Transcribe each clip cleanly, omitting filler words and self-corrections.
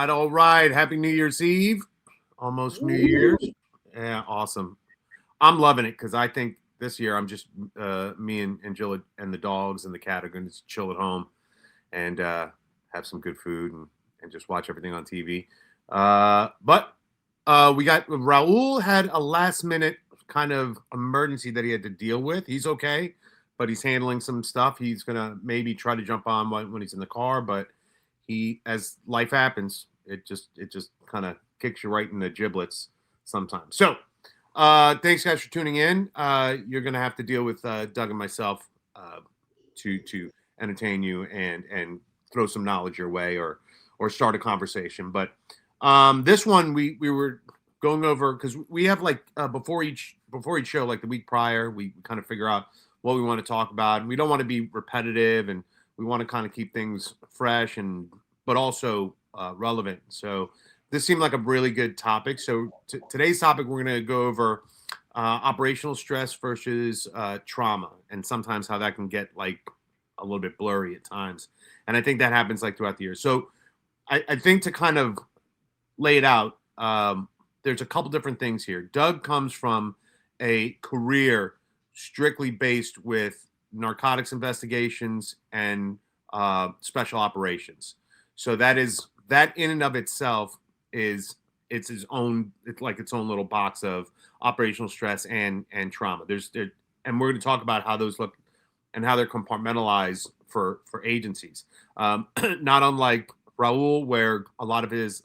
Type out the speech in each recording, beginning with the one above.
right, all right. Happy New Year's Eve. Almost New Year's. Yeah, awesome. I'm loving it because I think this year I'm just me and Jill and the dogs and the cat are going to chill at home and have some good food and just watch everything on TV. But we got Raul had a last minute kind of emergency that he had to deal with. He's okay, but he's handling some stuff. He's gonna maybe try to jump on when he's in the car, but as life happens, it just kind of kicks you right in the giblets sometimes. So thanks guys for tuning in. You're gonna have to deal with Doug and myself to entertain you and throw some knowledge your way or start a conversation. But this one we were going over because we have like before each show, like the week prior, we kind of figure out what we want to talk about, and we don't want to be repetitive, and we want to kind of keep things fresh but also relevant. So this seemed like a really good topic. So today's topic, we're going to go over operational stress versus trauma, and sometimes how that can get like a little bit blurry at times. And I think that happens like throughout the year. So I think to kind of lay it out, there's a couple different things here. Doug comes from a career strictly based with narcotics investigations and special operations. So that in and of itself it's like its own little box of operational stress and trauma. And we're going to talk about how those look and how they're compartmentalized for agencies. Not unlike Raul, where a lot of his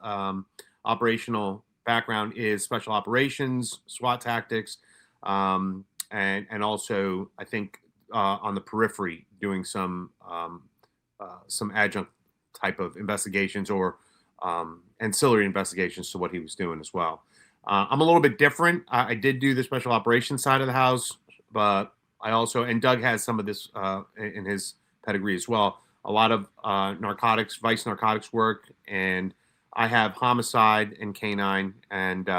operational background is special operations, SWAT tactics, and also I think on the periphery doing some adjunct type of investigations or ancillary investigations to what he was doing as well. I'm a little bit different. I did do the special operations side of the house, but I also, and Doug has some of this in his pedigree as well. A lot of vice narcotics work, and I have homicide and canine and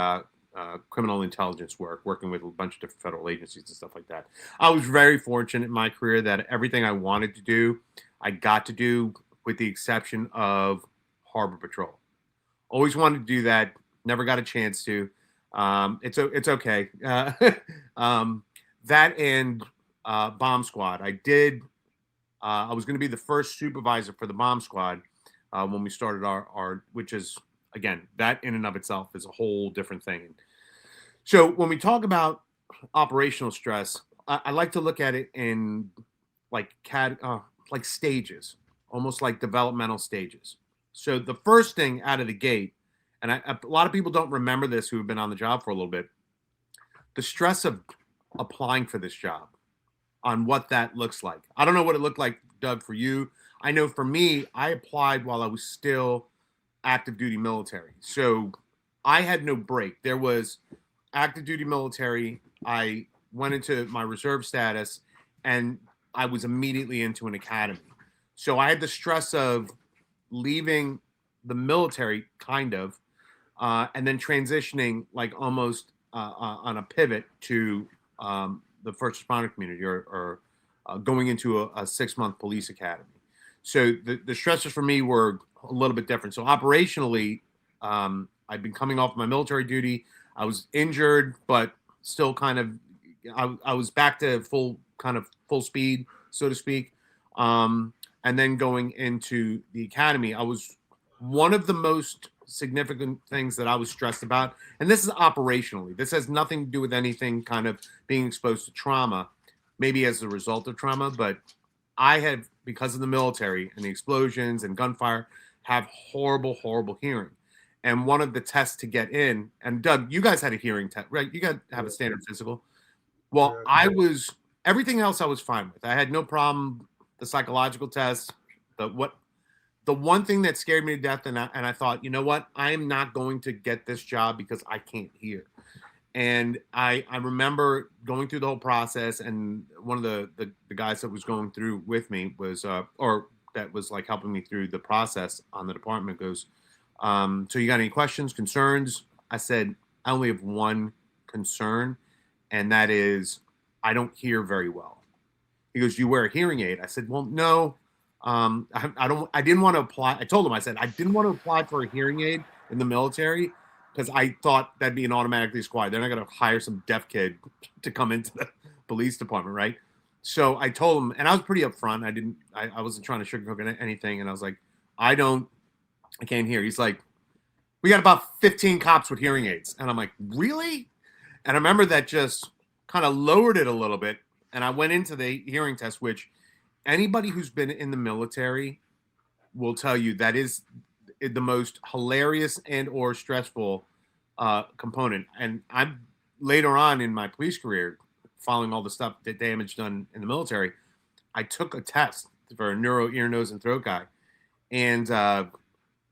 criminal intelligence work, working with a bunch of different federal agencies and stuff like that. I was very fortunate in my career that everything I wanted to do, I got to do, with the exception of Harbor Patrol. Always wanted to do that, never got a chance to. It's okay. That and Bomb Squad. I was going to be the first supervisor for the Bomb Squad when we started our, which is, again, that in and of itself is a whole different thing. So when we talk about operational stress, I like to look at it in like stages, almost like developmental stages. So the first thing out of the gate, and a lot of people don't remember this who have been on the job for a little bit, the stress of applying for this job, on what that looks like. I don't know what it looked like, Doug, for you. I know for me, I applied while I was still active duty military. So I had no break. There was active duty military. I went into my reserve status and I was immediately into an academy. So I had the stress of leaving the military kind of, and then transitioning like almost on a pivot to the first responder community or going into a 6-month police academy. So the stressors for me were a little bit different. So operationally, I'd been coming off my military duty. I was injured, but still kind of, I was back to full speed, so to speak. And then going into the academy, I was one of the most significant things that I was stressed about. And this is operationally. This has nothing to do with anything kind of being exposed to trauma, maybe as a result of trauma, but I had, because of the military and the explosions and gunfire, have horrible, horrible hearing. And one of the tests to get in, and Doug, you guys had a hearing test, right? You got to have a standard physical. Well, everything else I was fine with. I had no problem. The psychological test, the one thing that scared me to death, and I thought, you know what? I am not going to get this job because I can't hear. And I remember going through the whole process, and one of the guys that was going through with me was, or that was like helping me through the process on the department goes, so you got any questions, concerns? I said, I only have one concern, and that is I don't hear very well. He goes, you wear a hearing aid? I said, well, no, I didn't want to apply. I told him, I said, I didn't want to apply for a hearing aid in the military because I thought that'd be an automatically disqualified. They're not going to hire some deaf kid to come into the police department, right? So I told him, and I was pretty upfront. I wasn't trying to sugarcoat anything. And I was like, I can't hear. He's like, we got about 15 cops with hearing aids. And I'm like, really? And I remember that just kind of lowered it a little bit. And I went into the hearing test, which anybody who's been in the military will tell you that is the most hilarious and or stressful component. And I'm later on in my police career, following all the stuff, the damage done in the military, I took a test for a neuro, ear, nose, and throat guy. And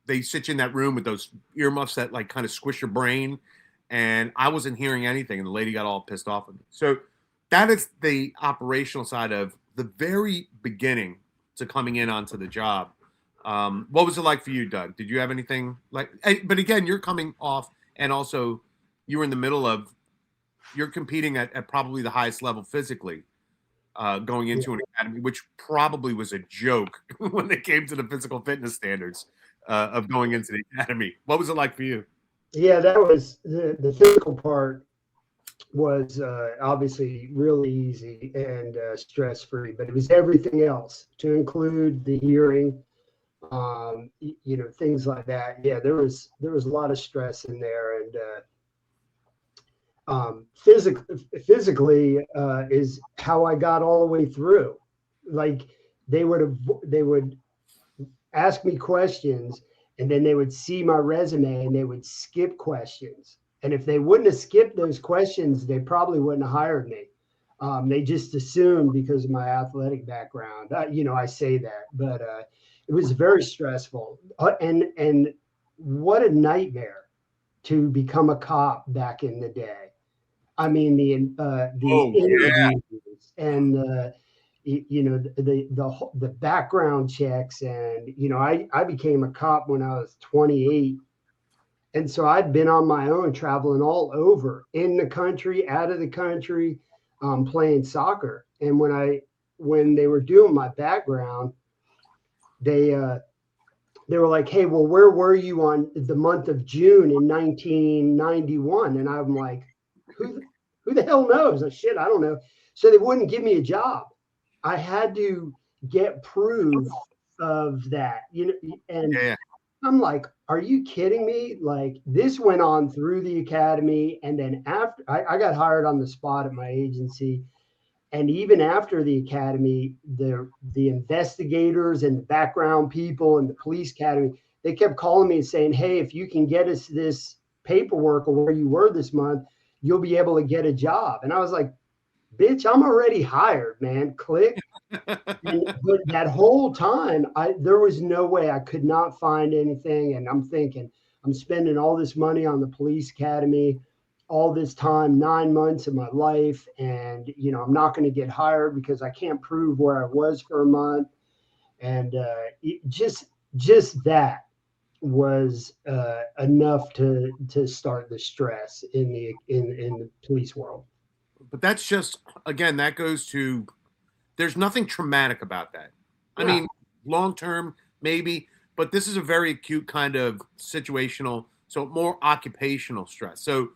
they sit you in that room with those earmuffs that like kind of squish your brain. And I wasn't hearing anything. And the lady got all pissed off at me. So that is the operational side of the very beginning to coming in onto the job. What was it like for you, Doug? Did you have anything like, but again, you're coming off and also you were in the middle of, you're competing at probably the highest level physically going into an academy, which probably was a joke when they came to the physical fitness standards of going into the academy. What was it like for you? Yeah, that was the physical part was obviously really easy and stress-free, but it was everything else to include the hearing, things like that. Yeah, there was a lot of stress in there, and physically is how I got all the way through. Like they would ask me questions, and then they would see my resume and they would skip questions. And if they wouldn't have skipped those questions, they probably wouldn't have hired me. They just assumed because of my athletic background. I say that, but it was very stressful. And what a nightmare to become a cop back in the day. I mean, these interviews and the background checks, and I became a cop when I was 28. And so I'd been on my own, traveling all over, in the country, out of the country, playing soccer. And when they were doing my background, they were like, "Hey, well, where were you on the month of June in 1991?" And I'm like, "Who the hell knows?" Shit, I don't know. So they wouldn't give me a job. I had to get proof of that, and. Yeah. I'm like, are you kidding me? Like this went on through the academy. And then after I got hired on the spot at my agency. And even after the academy, the investigators and the background people and the police academy, they kept calling me and saying, "Hey, if you can get us this paperwork of where you were this month, you'll be able to get a job." And I was like, "Bitch, I'm already hired, man. Click." But that whole time, there was no way I could not find anything. And I'm thinking, I'm spending all this money on the police academy, all this time, 9 months of my life. And, I'm not going to get hired because I can't prove where I was for a month. And just that was enough to start the stress in the police world. But that's just, again, that goes to, there's nothing traumatic about that. I mean, long term, maybe, but this is a very acute kind of situational, so more occupational stress. So,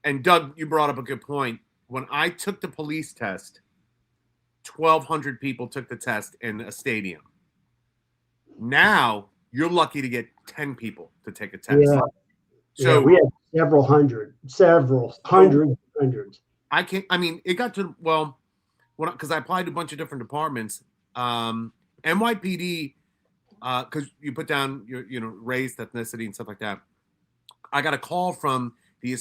and Doug, you brought up a good point. When I took the police test, 1,200 people took the test in a stadium. Now you're lucky to get 10 people to take a test. Yeah. So we had several hundreds. It got to, well, because I applied to a bunch of different departments. NYPD, because you put down your race, ethnicity, and stuff like that. I got a call from the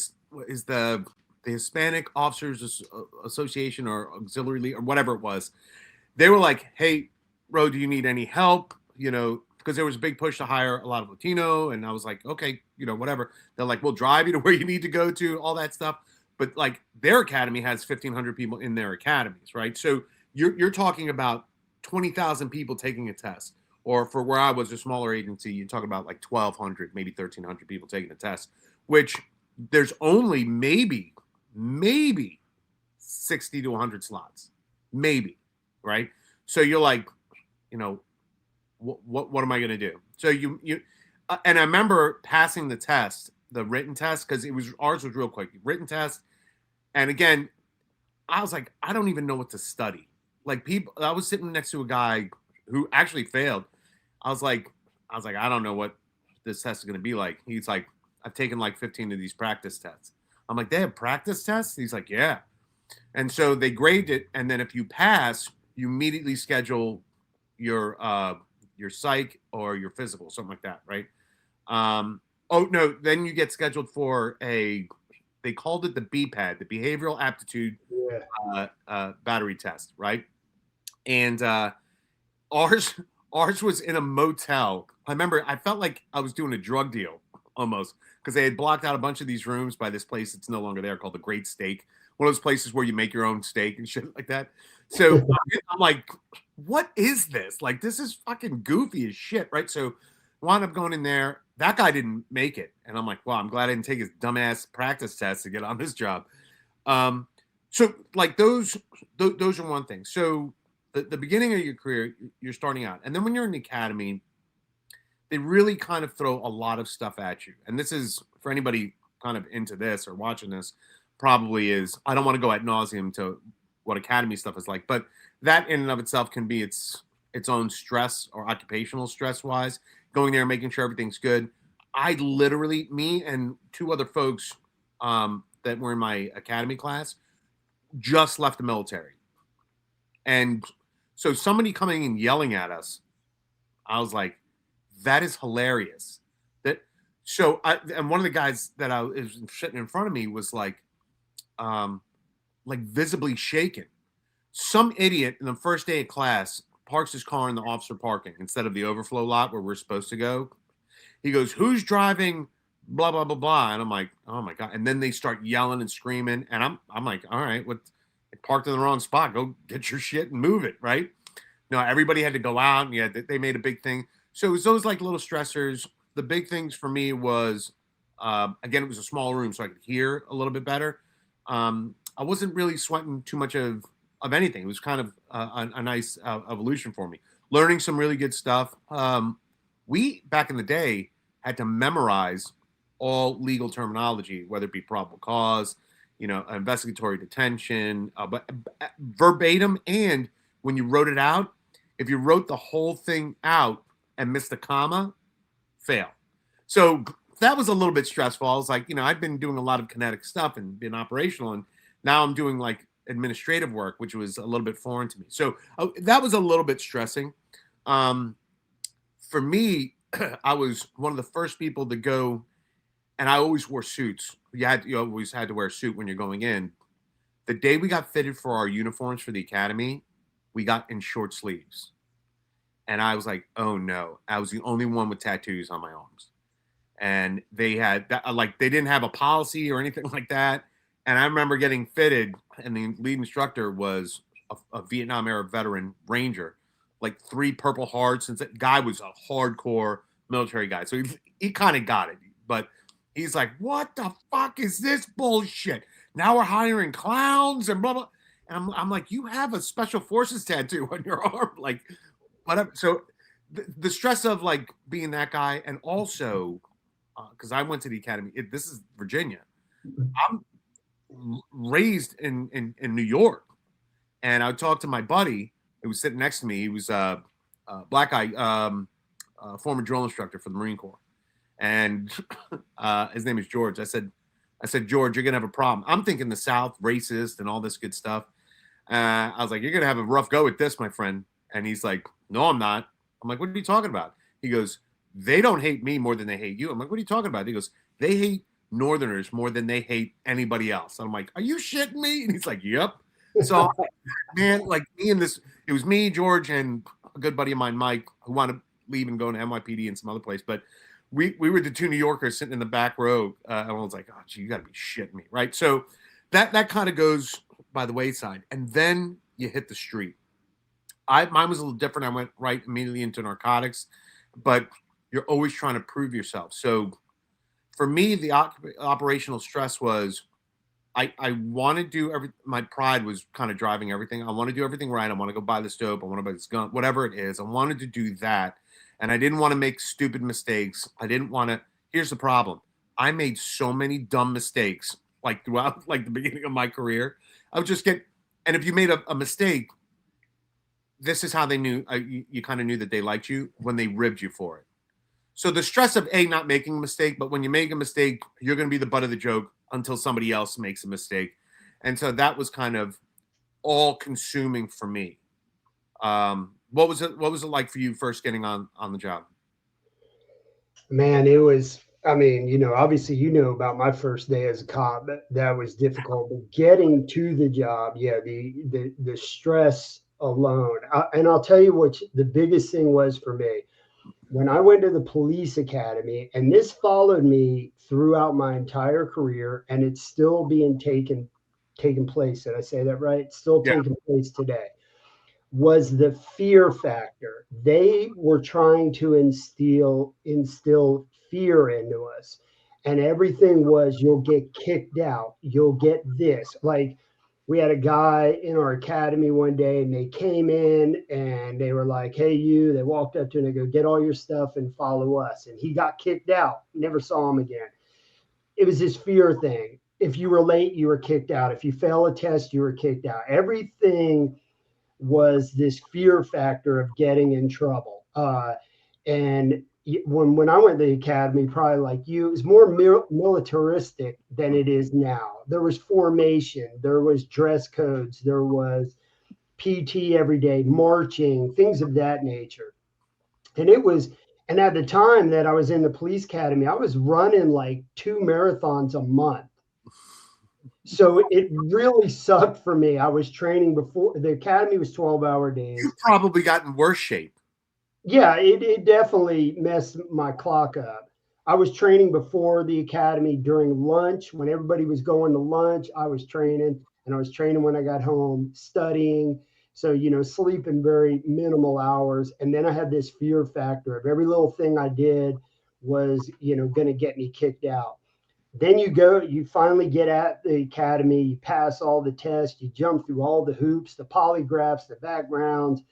Hispanic Officers Association or Auxiliary League or whatever it was. They were like, "Hey, Ro, do you need any help?" Because there was a big push to hire a lot of Latino, and I was like, "Okay, whatever." They're like, "We'll drive you to where you need to go to," all that stuff. But like their academy has 1,500 people in their academies, right? So you're talking about 20,000 people taking a test, or for where I was a smaller agency, you're talking about like 1,200, maybe 1,300 people taking a test, which there's only maybe 60 to 100 slots, maybe, right? So you're like, what am I going to do? So and I remember passing the test, the written test, because ours was real quick, written test. And again, I was like, I don't even know what to study. Like I was sitting next to a guy who actually failed. I was like, I don't know what this test is going to be like. He's like, I've taken like 15 of these practice tests. I'm like, they have practice tests? He's like, yeah. And so they grade it, and then if you pass, you immediately schedule your psych or your physical, something like that, right? Oh no, then you get scheduled for they called it the BPAD, the Behavioral Aptitude Yeah. Battery Test, right? And ours ours was in a motel. I remember I felt like I was doing a drug deal almost because they had blocked out a bunch of these rooms by this place that's no longer there called the Great Steak, one of those places where you make your own steak and shit like that. So I'm like, what is this? Like, this is fucking goofy as shit, right? So wound up going in there. That guy didn't make it, and I'm like, well, I'm glad I didn't take his dumbass practice test to get on this job. So like those are one thing. So the beginning of your career, you're starting out, and then when you're in the academy, they really kind of throw a lot of stuff at you. And this is for anybody kind of into this or watching this, probably is. I don't want to go ad nauseum to what academy stuff is like, but that in and of itself can be its own stress or occupational stress wise. Going there, making sure everything's good. I literally, me and two other folks that were in my academy class, just left the military. And so somebody coming and yelling at us, I was like, that is hilarious. That and one of the guys that I was sitting in front of me was like visibly shaken. Some idiot in the first day of class parks his car in the officer parking instead of the overflow lot where we're supposed to go. He goes, "Who's driving?" Blah blah blah blah, and I'm like, "Oh my god!" And then they start yelling and screaming, and I'm like, "All right, what? Parked in the wrong spot. Go get your shit and move it, right?" No, everybody had to go out, and yeah, they made a big thing. So it was those like little stressors. The big things for me was, again, it was a small room, so I could hear a little bit better. I wasn't really sweating too much of anything. It was kind of a nice evolution for me. Learning some really good stuff. We back in the day had to memorize all legal terminology, whether it be probable cause, investigatory detention, but verbatim. And when you wrote it out, if you wrote the whole thing out and missed a comma, fail. So that was a little bit stressful. I was like, I've been doing a lot of kinetic stuff and been operational, and now I'm doing like administrative work, which was a little bit foreign to me. So that was a little bit stressing. For me, I was one of the first people to go, and I always wore suits. You always had to wear a suit when you're going in. The day we got fitted for our uniforms for the academy, we got in short sleeves. And I was like, oh no. I was the only one with tattoos on my arms. And they had that, like, they didn't have a policy or anything like that. And I remember getting fitted, and the lead instructor was a Vietnam era veteran ranger, like 3 Purple Hearts. Since that guy was a hardcore military guy. So he kind of got it. But he's like, what the fuck is this bullshit? Now we're hiring clowns and blah, blah. And I'm like, you have a special forces tattoo on your arm. Like, whatever. So the stress of like being that guy, and also because I went to the academy, this is Virginia. I'm raised in New York, and I talked to my buddy who was sitting next to me. He was a black guy, former drill instructor for the Marine Corps, and his name is George. I said, George, you're gonna have a problem. I'm thinking the South, racist, and all this good stuff. I was like, you're gonna have a rough go at this, my friend. And he's like, no, I'm not. I'm like, what are you talking about? He goes, they don't hate me more than they hate you. I'm like, what are you talking about? He goes, they hate Northerners more than they hate anybody else. And I'm like, are you shitting me? And he's like, yep. So, man, like me and this, it was me, George, and a good buddy of mine, Mike, who wanted to leave and go to NYPD and some other place. But we were the 2 New Yorkers sitting in the back row. And I was like, oh, gee, you got to be shitting me, right? So that kind of goes by the wayside. And then you hit the street. Mine was a little different. I went right immediately into narcotics, but you're always trying to prove yourself. So for me, the operational stress was I want to do my pride was kind of driving everything. I want to do everything right. I want to go buy this dope. I want to buy this gun, whatever it is. I wanted to do that. and I didn't want to make stupid mistakes. I didn't want to. Here's the problem: I made so many dumb mistakes, like throughout, like the beginning of my career. I would just get, and if you made a mistake, this is how they knew you kind of knew that they liked you when they ribbed you for it. So the stress of not making a mistake, but when you make a mistake, you're going to be the butt of the joke until somebody else makes a mistake, and so that was kind of all consuming for me. What was it? What was it like for you first getting on the job? Man, it was, I mean, obviously, about my first day as a cop, that was difficult. But getting to the job, yeah, the stress alone. And I'll tell you what the biggest thing was for me when I went to the police academy, and this followed me throughout my entire career, and it's still being taken place. Did I say that right? It's still Yeah. taking place today. Was the fear factor. They were trying to instill fear into us. And everything was you'll get kicked out, you'll get this. Like we had a guy in our academy one day and they came in and they were like, "Hey, you," they walked up to him and they go, "Get all your stuff and follow us." And he got kicked out, never saw him again. It was this fear thing. If you were late, you were kicked out. If you fail a test, you were kicked out. Everything was this fear factor of getting in trouble. And when I went to the academy, probably like you, it was more militaristic than it is now. There was formation, there was dress codes, there was PT every day, marching, things of that nature. And and at the time that I was in the police academy, I was running like 2 marathons a month. So it really sucked for me. I was training before the academy was 12-hour You days. probably got in worse shape. Yeah, it definitely messed my clock up. I was training before the academy during lunch. When everybody was going to lunch, I was training, and I was training when I got home, studying. So, sleeping very minimal hours. And then I had this fear factor of every little thing I did was, going to get me kicked out. Then you finally get at the academy, you pass all the tests, you jump through all the hoops, the polygraphs, the backgrounds.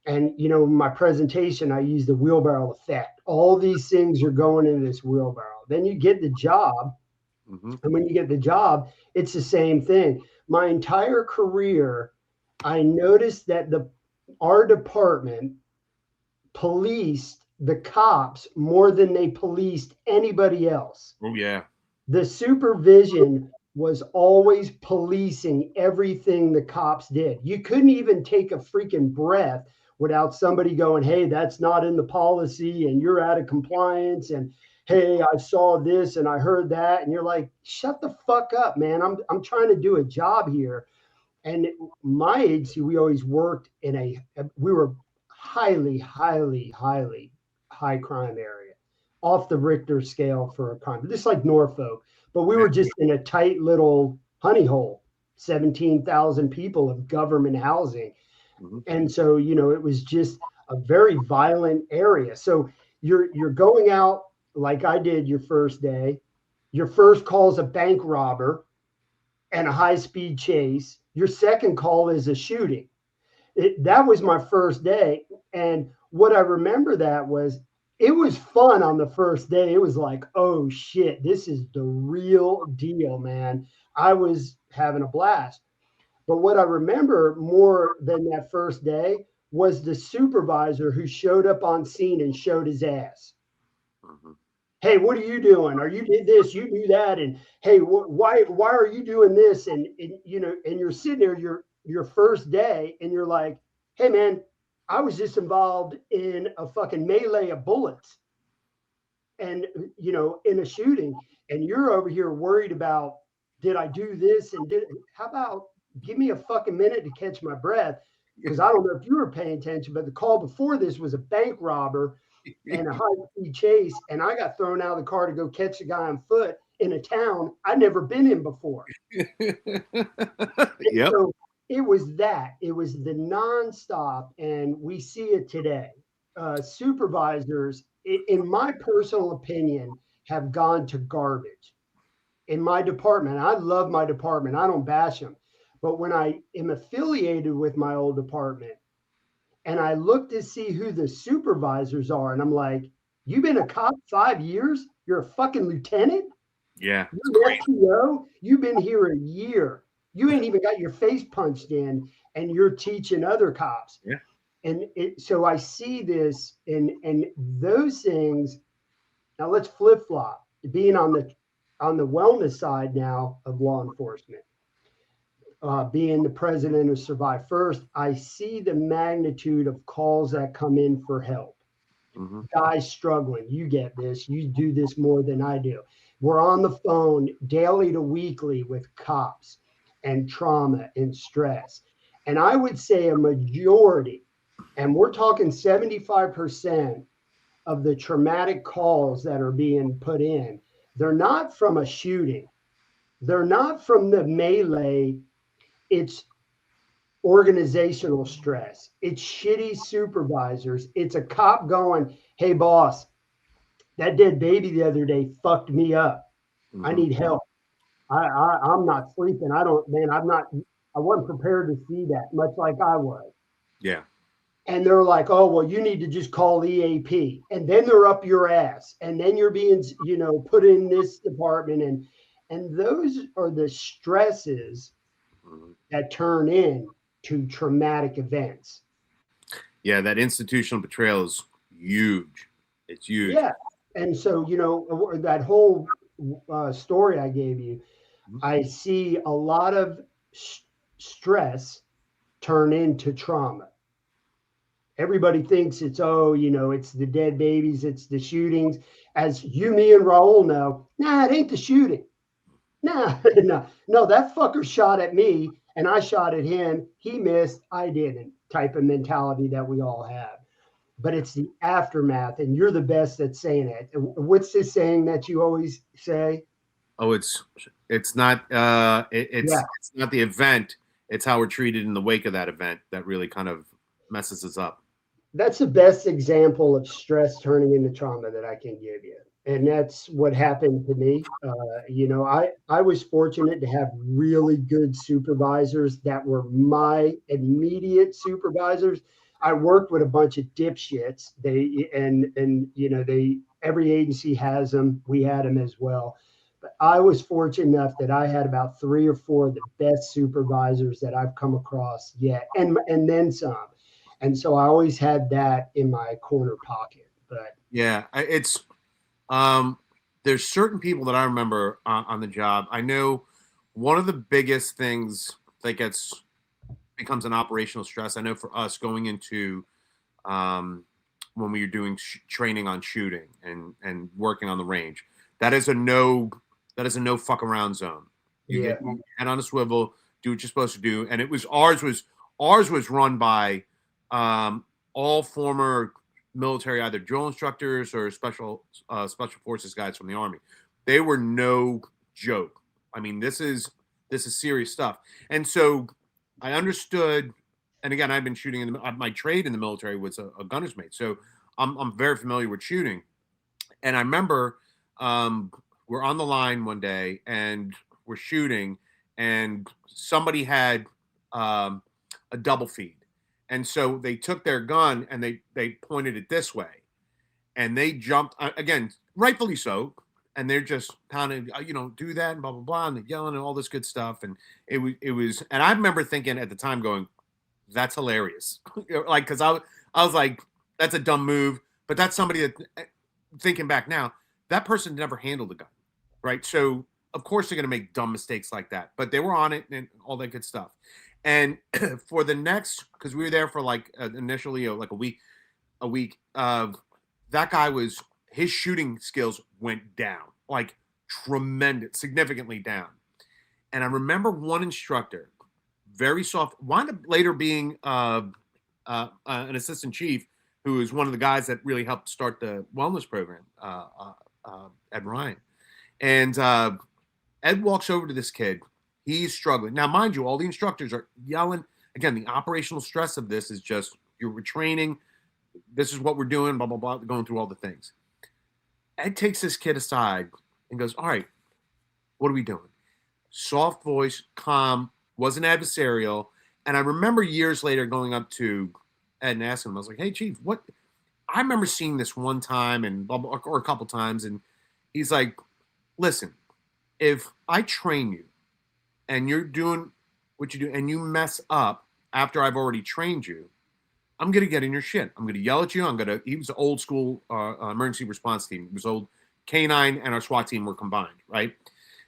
And, my presentation, I use the wheelbarrow effect. All these things are going into this wheelbarrow. Then you get the job. Mm-hmm. And when you get the job, it's the same thing. My entire career, I noticed that our department policed the cops more than they policed anybody else. Oh yeah. The supervision was always policing everything the cops did. You couldn't even take a freaking breath without somebody going, "Hey, that's not in the policy and you're out of compliance." And, "Hey, I saw this and I heard that." And you're like, "Shut the fuck up, man. I'm trying to do a job here." And my agency, we always worked we were highly, highly, highly high crime area, off the Richter scale for a crime, just like Norfolk. But we were just in a tight little honey hole, 17,000 people of government housing. Mm-hmm. And so, it was just a very violent area. So you're going out like I did your first day. Your first call is a bank robber and a high-speed chase. Your second call is a shooting. That was my first day. And what I remember that was it was fun on the first day. It was like, oh shit, this is the real deal, man. I was having a blast. But what I remember more than that first day was the supervisor who showed up on scene and showed his ass. Mm-hmm. "Hey, what are you doing? Or you did this, you do that, and hey, why are you doing this?" And you're sitting there your first day, and you're like, "Hey, man, I was just involved in a fucking melee of bullets, and in a shooting, and you're over here worried about did I do this and did how about give me a fucking minute to catch my breath." Because I don't know if you were paying attention, but the call before this was a bank robber and a high-speed chase, and I got thrown out of the car to go catch a guy on foot in a town I'd never been in before. And Yep. so it was that. It was the nonstop, and we see it today. Supervisors, in my personal opinion, have gone to garbage. In my department, I love my department. I don't bash them. But when I am affiliated with my old department, and I look to see who the supervisors are, and I'm like, you've been a cop 5 years? You're a fucking lieutenant? Yeah, it's You're an crazy. FTO? You've been here a year. You ain't even got your face punched in, and you're teaching other cops. Yeah. And so I see this, and those things. Now let's flip flop. Being on the wellness side now of law enforcement, being the president of Survive First, I see the magnitude of calls that come in for help. Mm-hmm. Guys struggling. You get this. You do this more than I do. We're on the phone daily to weekly with cops and trauma and stress. And I would say a majority, and we're talking 75% of the traumatic calls that are being put in, they're not from a shooting. They're not from the melee. It's organizational stress. It's shitty supervisors. It's a cop going, hey, boss, that dead baby the other day fucked me up. I Mm-hmm. need help. I'm not sleeping. I wasn't prepared to see that, much like I was. Yeah. And they're like, oh, well, you need to just call EAP. And then they're up your ass. And then you're being, put in this department. And those are the stresses Mm-hmm. that turn in to traumatic events. Yeah, that institutional betrayal is huge. It's huge. Yeah. And so, that whole story I gave you, Mhm. I see a lot of stress turn into trauma. Everybody thinks it's, it's the dead babies, it's the shootings. As you, me, and Raul know, nah, it ain't the shooting. Nah, no, that fucker shot at me and I shot at him. He missed, I didn't, type of mentality that we all have. But it's the aftermath, and you're the best at saying it. What's this saying that you always say? Oh, it's not Yeah, it's not the event. It's how we're treated in the wake of that event that really kind of messes us up. that's the best example of stress turning into trauma that I can give you. And that's what happened to me. I was fortunate to have really good supervisors that were my immediate supervisors. I worked with a bunch of dipshits. They every agency has them. We had them as well. But I was fortunate enough that I had about three or four of the best supervisors that I've come across yet, and then some. And so I always had that in my corner pocket. But Yeah, it's um, there's certain people that I remember on the job. I know one of the biggest things that becomes an operational stress. I know for us going into um, when we were doing training on shooting and working on the range, that is a no fuck around zone. yeah, You head on a swivel, do what you're supposed to do, and it was ours was run by um, all former military, either drill instructors or special forces guys from the army. They were no joke. I mean, this is serious stuff. And so I understood. And again, I've been shooting my trade in the military was a gunner's mate, so I'm very familiar with shooting. And I remember um, we're on the line one day and we're shooting, and somebody had um, a double feed, and so they took their gun and they pointed it this way, and they jumped again, rightfully so, and they're just pounding, do that and blah blah blah, and they're yelling and all this good stuff, and it was, and I remember thinking at the time, going, "That's hilarious," like because I was like, "That's a dumb move," but that's somebody that, thinking back now, that person never handled a gun, right? So of course they're going to make dumb mistakes like that, but they were on it and all that good stuff. And for the next, because we were there for like initially like a week. That guy was his shooting skills went down like tremendous, significantly down. And I remember one instructor, very soft, wound up later being an assistant chief, who is one of the guys that really helped start the wellness program, Ed Ryan. And Ed walks over to this kid. He's struggling. Now, mind you, all the instructors are yelling. Again, the operational stress of this is just you're retraining. This is what we're doing, blah, blah, blah, going through all the things. Ed takes this kid aside and goes, all right, what are we doing? Soft voice, calm, wasn't adversarial. And I remember years later going up to Ed and asking him, I was like, hey, Chief, what? I remember seeing this one time and blah, blah, or a couple times. And he's like, listen, if I train you and you're doing what you do and you mess up after I've already trained you, I'm going to get in your shit. I'm going to yell at you. He was an old school emergency response team. It was old K9 and our SWAT team were combined, right?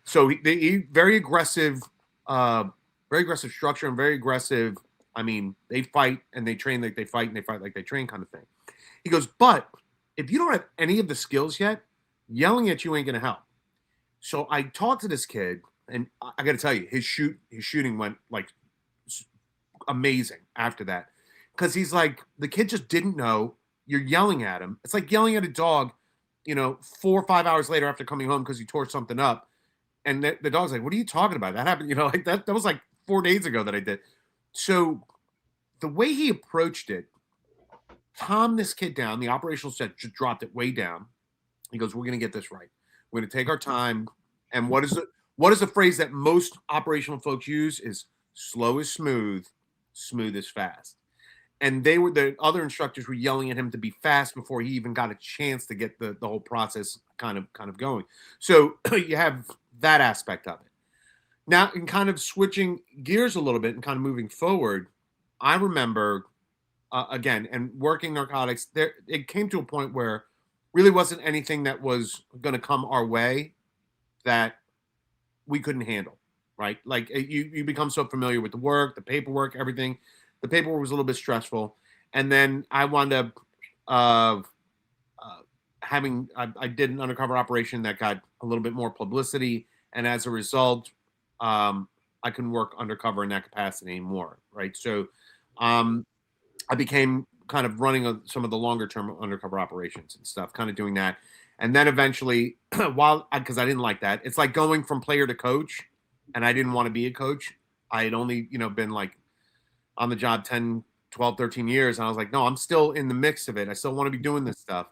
So he very aggressive structure and very aggressive. I mean, they fight and they train like they fight and they fight like they train kind of thing. He goes, but if you don't have any of the skills yet, yelling at you ain't going to help. So I talked to this kid, and I got to tell you, his shooting went like amazing after that. Because he's like, the kid just didn't know. You're yelling at him. It's like yelling at a dog, 4 or 5 hours later after coming home because he tore something up. And the dog's like, what are you talking about? That happened, like that was like 4 days ago that I did. So the way he approached it, calmed this kid down. The operational set just dropped it way down. He goes, we're going to get this right. We're going to take our time. And what is the phrase that most operational folks use is slow is smooth, smooth is fast. And the other instructors were yelling at him to be fast before he even got a chance to get the whole process kind of going. So you have that aspect of it. Now, in kind of switching gears a little bit and kind of moving forward, I remember, again, and working narcotics, it came to a point where really wasn't anything that was going to come our way that we couldn't handle, right? Like you become so familiar with the work, the paperwork, everything. The paperwork was a little bit stressful. And then I wound up I did an undercover operation that got a little bit more publicity. And as a result, I couldn't work undercover in that capacity anymore, right? So I became kind of running some of the longer term undercover operations and stuff, kind of doing that. And then eventually, because I didn't like that, it's like going from player to coach, and I didn't want to be a coach. I had only, been like on the job 10, 12, 13 years. And I was like, no, I'm still in the mix of it. I still want to be doing this stuff.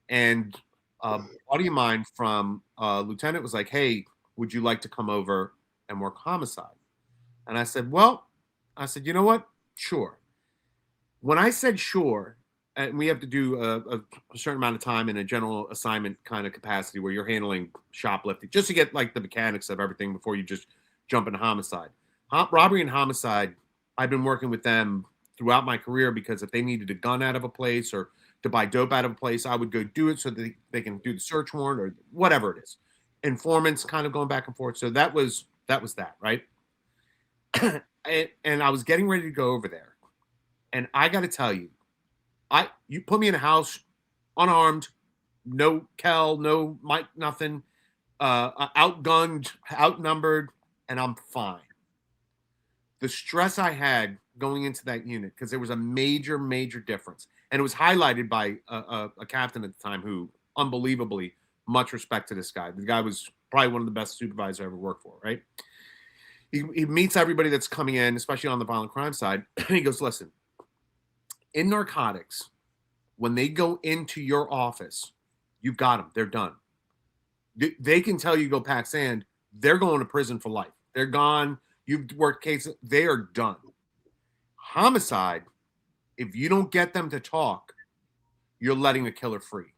And a buddy of mine from Lieutenant was like, hey, would you like to come over and work homicide? And I said, you know what? Sure. When I said sure, and we have to do a certain amount of time in a general assignment kind of capacity where you're handling shoplifting, just to get like the mechanics of everything before you just jump into homicide. Robbery and homicide, I've been working with them throughout my career because if they needed a gun out of a place or to buy dope out of a place, I would go do it so that they can do the search warrant or whatever it is. Informants kind of going back and forth. So that was that, right? and I was getting ready to go over there. And I got to tell you, you put me in a house, unarmed, no Kel, no Mike, nothing, outgunned, outnumbered, and I'm fine. The stress I had going into that unit, because there was a major, major difference. And it was highlighted by a captain at the time who, unbelievably, much respect to this guy. The guy was probably one of the best supervisors I ever worked for, right? He meets everybody that's coming in, especially on the violent crime side. And he goes, listen, in narcotics, when they go into your office, you've got them. They're done. They can tell you go pack sand. They're going to prison for life. They're gone. You've worked cases. They are done. Homicide, if you don't get them to talk, you're letting a killer free.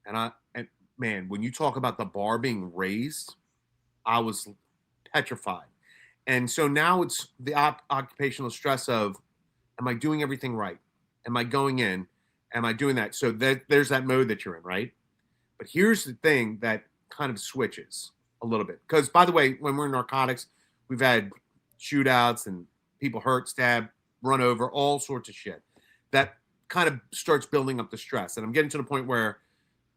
And man, when you talk about the bar being raised, I was petrified. And so now it's the occupational stress of, am I doing everything right? Am I going in? Am I doing that? So there's that mode that you're in, right? But here's the thing that kind of switches a little bit. Because, by the way, when we're in narcotics, we've had shootouts and people hurt, stabbed, run over, all sorts of shit. That kind of starts building up the stress. And I'm getting to the point where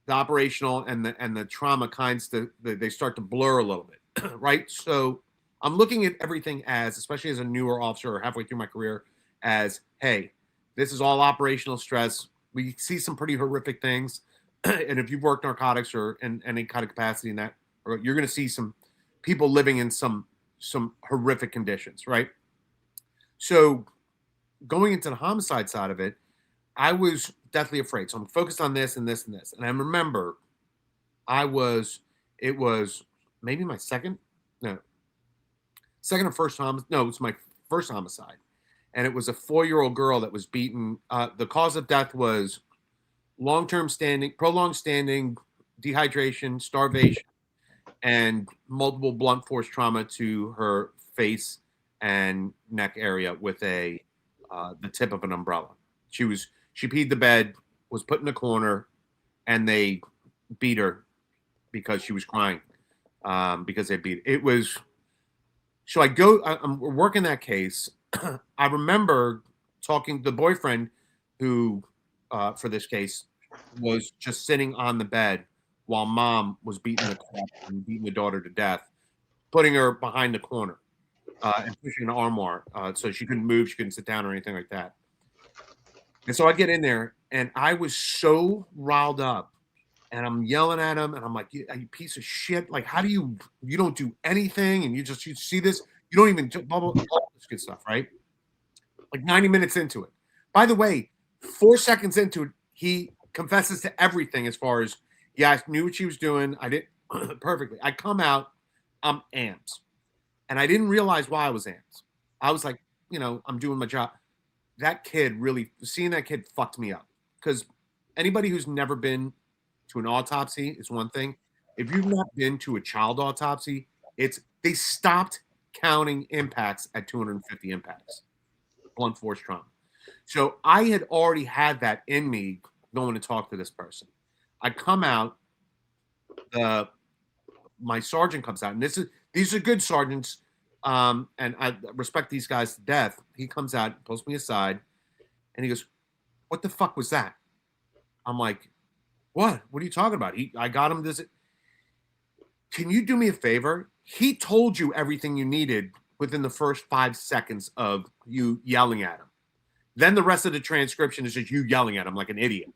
the operational and the trauma they start to blur a little bit, right? So I'm looking at everything as, especially as a newer officer or halfway through my career, as, hey, this is all operational stress. We see some pretty horrific things. And if you've worked narcotics or in any kind of capacity in that, or you're going to see some people living in some horrific conditions, right? So going into the homicide side of it, I was deathly afraid. So I'm focused on this and this and this. And I remember it was maybe my second or first homicide. No, it was my first homicide. and it was a 4-year-old girl that was beaten. The cause of death was prolonged standing, dehydration, starvation, and multiple blunt force trauma to her face and neck area with the tip of an umbrella. She peed the bed, was put in a corner, and they beat her because she was crying because they beat it was. So I'm working that case. I remember talking to the boyfriend who, for this case, was just sitting on the bed while mom was beating the crap and beating the daughter to death, putting her behind the corner and pushing an armoire so she couldn't move, she couldn't sit down or anything like that. And so I get in there, and I was so riled up, and I'm yelling at him, and I'm like, "You piece of shit! Like, how do you don't do anything, and you see this, you don't even blah, blah, blah, all this good stuff, right?" Like 90 minutes into it. By the way, 4 seconds into it, he confesses to everything as far as, yeah, I knew what she was doing. I did perfectly. I come out, I'm amped. And I didn't realize why I was amped. I was like, I'm doing my job. That kid seeing that kid fucked me up. Because anybody who's never been to an autopsy is one thing. If you've not been to a child autopsy, they stopped counting impacts at 250 impacts. Blunt force trauma. So I had already had that in me going to talk to this person. I come out, my sergeant comes out, and these are good sergeants, and I respect these guys to death. He comes out, pulls me aside, and he goes, "What the fuck was that?" I'm like, "What? What are you talking about?" I got him this. Can you do me a favor? He told you everything you needed within the first 5 seconds of you yelling at him. Then the rest of the transcription is just you yelling at him like an idiot.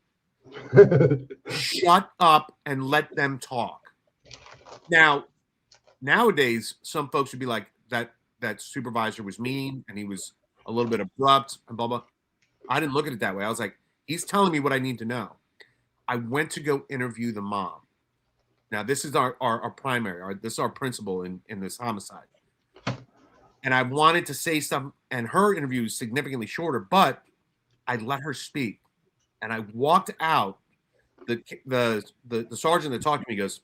Shut up and let them talk. Now, nowadays, some folks would be like, that supervisor was mean and he was a little bit abrupt and blah, blah. I didn't look at it that way. I was like, he's telling me what I need to know. I went to go interview the mom. Now, this is our primary, this is our principal in this homicide. And I wanted to say something, and her interview was significantly shorter, but I let her speak. And I walked out. The sergeant that talked to me goes,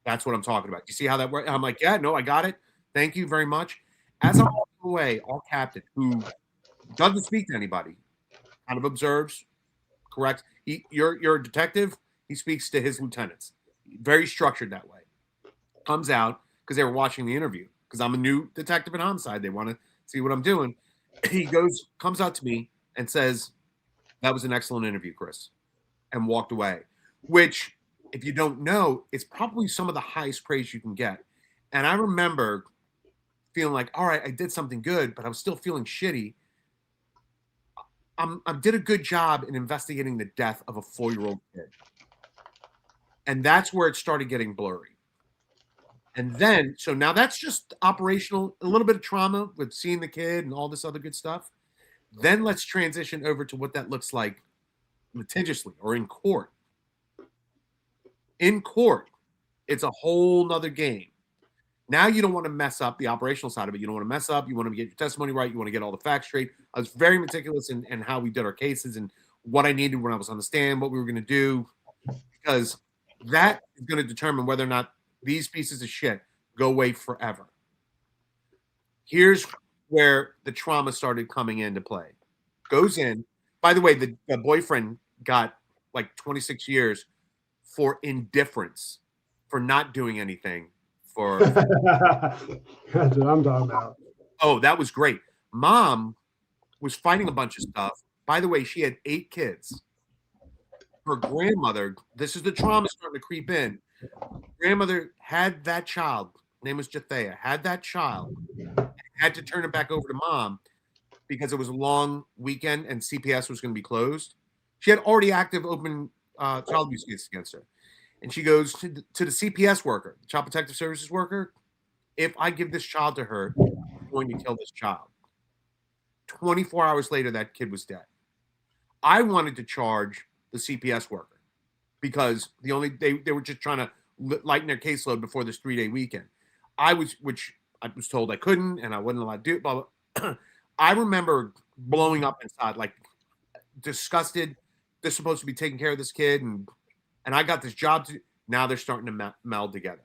"That's what I'm talking about. You see how that works?" I'm like, "Yeah, no, I got it. Thank you very much." As I'm walking away, our captain, who doesn't speak to anybody, kind of observes, correct. You're a detective. He speaks to his lieutenants. Very structured that way. Comes out because they were watching the interview. Because I'm a new detective in homicide. They want to see what I'm doing. He comes out to me and says, "That was an excellent interview, Chris," and walked away. Which, if you don't know, it's probably some of the highest praise you can get. And I remember feeling like, all right, I did something good, but I was still feeling shitty. I did a good job in investigating the death of a 4-year-old kid. And that's where it started getting blurry. And then, so now that's just operational, a little bit of trauma with seeing the kid and all this other good stuff. Then let's transition over to what that looks like litigiously or in court. In court, it's a whole nother game. Now you don't want to mess up the operational side of it. You don't want to mess up. You want to get your testimony right. You want to get all the facts straight. I was very meticulous in how we did our cases and what I needed when I was on the stand, what we were going to do, because that is going to determine whether or not these pieces of shit go away forever. Here's where the trauma started coming into play. Goes in. By the way, the boyfriend got like 26 years for indifference, for not doing anything. That's what I'm talking about. Oh, that was great. Mom was fighting a bunch of stuff. By the way, she had 8 kids. Her grandmother, this is the trauma starting to creep in. Grandmother had that child, name was Jathea, had that child, had to turn it back over to mom because it was a long weekend and CPS was going to be closed. She had already active open child abuse cases against her. And she goes to the CPS worker, the Child Protective Services worker, "If I give this child to her, I'm going to kill this child." 24 hours later, that kid was dead. I wanted to charge the CPS worker because they were just trying to lighten their caseload before this 3-day weekend. Which I was told I couldn't, and I wasn't allowed to do it. Blah, blah. I remember blowing up inside, like disgusted. They're supposed to be taking care of this kid, and I got this job to. Now they're starting to meld together,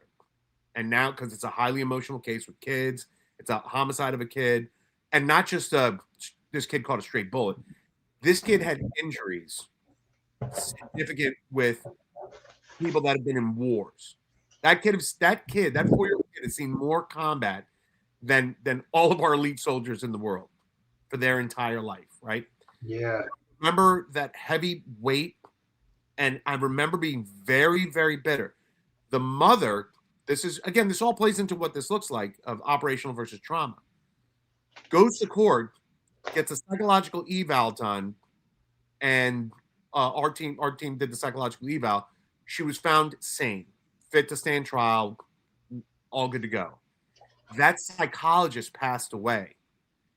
and now because it's a highly emotional case with kids, it's a homicide of a kid, and not just this kid caught a straight bullet. This kid had injuries significant with people that have been in wars. That 4-year-old kid has seen more combat than all of our elite soldiers in the world for their entire life, right? Yeah. Remember that heavy weight, and I remember being very, very bitter. The mother, this all plays into what this looks like of operational versus trauma. Goes to court, gets a psychological eval done, and our team did the psychological eval. She was found sane, fit to stand trial, all good to go. That psychologist passed away.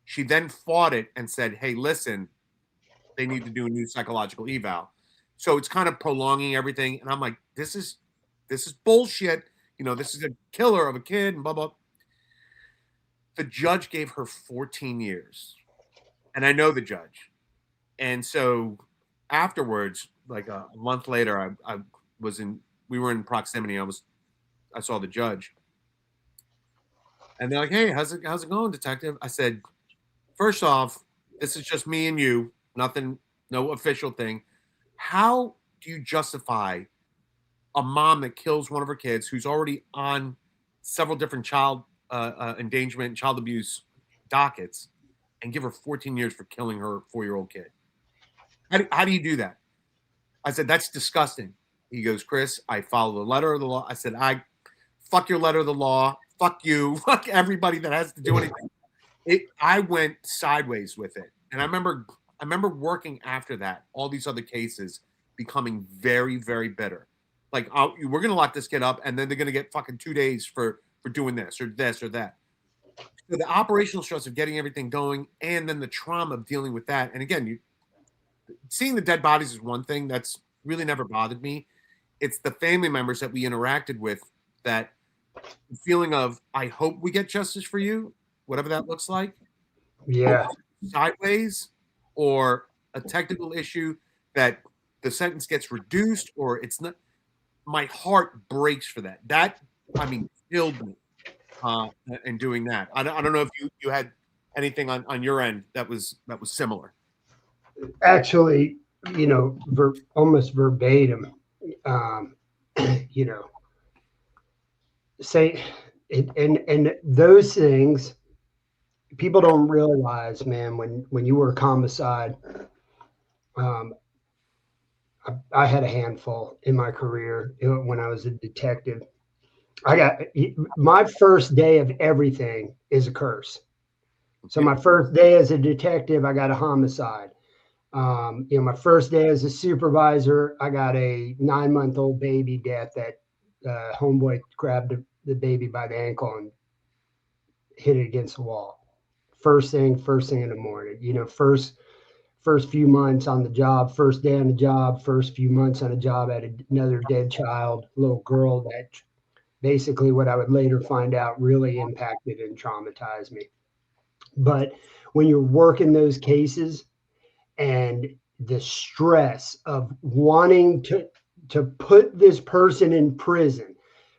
She then fought it and said, "Hey, listen, they need to do a new psychological eval." So it's kind of prolonging everything, and I'm like, this is bullshit. This is a killer of a kid, and blah blah. The judge gave her 14 years, and I know the judge, and so afterwards, like a month later, we were in proximity. I saw the judge, and they're like, "Hey, how's it going, detective?" I said, "First off, this is just me and you, nothing, no official thing. How do you justify a mom that kills one of her kids who's already on several different child endangerment, child abuse dockets, and give her 14 years for killing her 4-year-old kid? How do you do that?" I said, "That's disgusting." He goes, "Chris, I follow the letter of the law." I said, fuck your letter of the law. Fuck you. Fuck everybody that has to do anything. I went sideways with it. And I remember working after that, all these other cases becoming very, very bitter. Like, we're going to lock this kid up, and then they're going to get fucking 2 days for doing this or that. So the operational stress of getting everything going, and then the trauma of dealing with that. And again, seeing the dead bodies is one thing that's really never bothered me. It's the family members that we interacted with, that feeling of, I hope we get justice for you, whatever that looks like. Yeah. Sideways, or a technical issue that the sentence gets reduced, or it's not. My heart breaks for that. That, killed me in doing that. I don't know if you had anything on your end that was similar. Actually, almost verbatim, say it, and those things people don't realize, man. When you work homicide, I had a handful in my career when I was a detective. I got my first day of everything is a curse. So my first day as a detective, I got a homicide. My first day as a supervisor, I got a 9-month-old baby death that homeboy grabbed the baby by the ankle and hit it against the wall. First thing in the morning. First few months on the job, first day on the job, first few months on a job, at another dead child, little girl that basically, what I would later find out, really impacted and traumatized me. But when you're working those cases, and the stress of wanting to put this person in prison,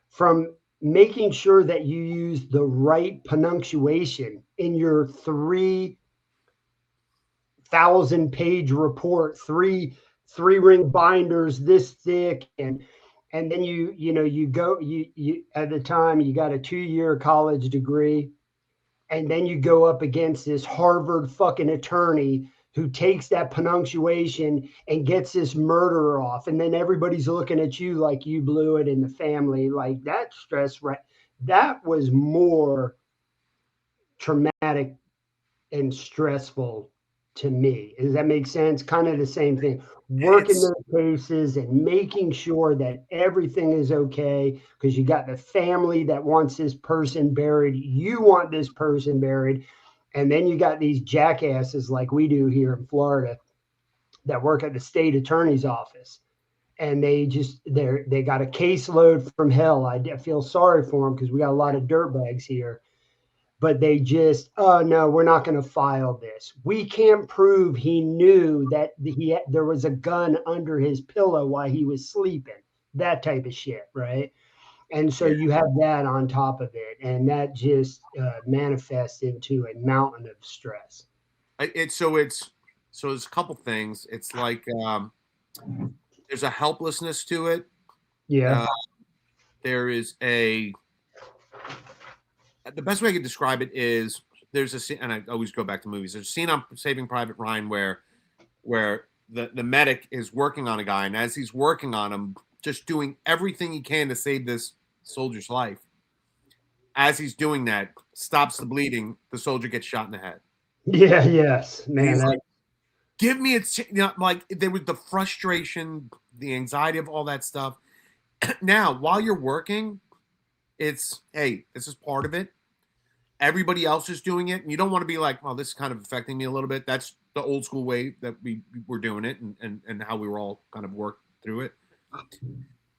from making sure that you use the right punctuation in your 3,000-page report, three ring binders this thick, and then you at the time you got a 2-year college degree, and then you go up against this Harvard fucking attorney who takes that punctuation and gets this murderer off, and then everybody's looking at you like you blew it in the family. Like, that stress, right? That was more traumatic and stressful to me. Does that make sense? Kind of the same thing. Working those cases and making sure that everything is okay, because you got the family that wants this person buried. You want this person buried. And then you got these jackasses like we do here in Florida that work at the state attorney's office. And they got a caseload from hell. I feel sorry for them, because we got a lot of dirtbags here. but they just, oh no, we're not going to file this. We can't prove he knew that there was a gun under his pillow while he was sleeping. That type of shit, right? And so Yeah. you have that on top of it, and that just manifests into a mountain of stress. So there's a couple things. It's like there's a helplessness to it. Yeah. Uh, there is a the best way I can describe it is there's a scene, and I always go back to movies. There's a scene on Saving Private Ryan where the medic is working on a guy, and as he's working on him, just doing everything he can to save this soldier's life. As he's doing that, stops the bleeding. The soldier gets shot in the head, Yeah. Yes, and man. he's like, "Give me a," like there was the frustration, the anxiety of all that stuff. Now, while you're working, it's hey, this is part of it. Everybody else is doing it, and you don't want to be like, "Well, this is kind of affecting me a little bit." That's the old school way that we were doing it, and how we were all kind of worked through it.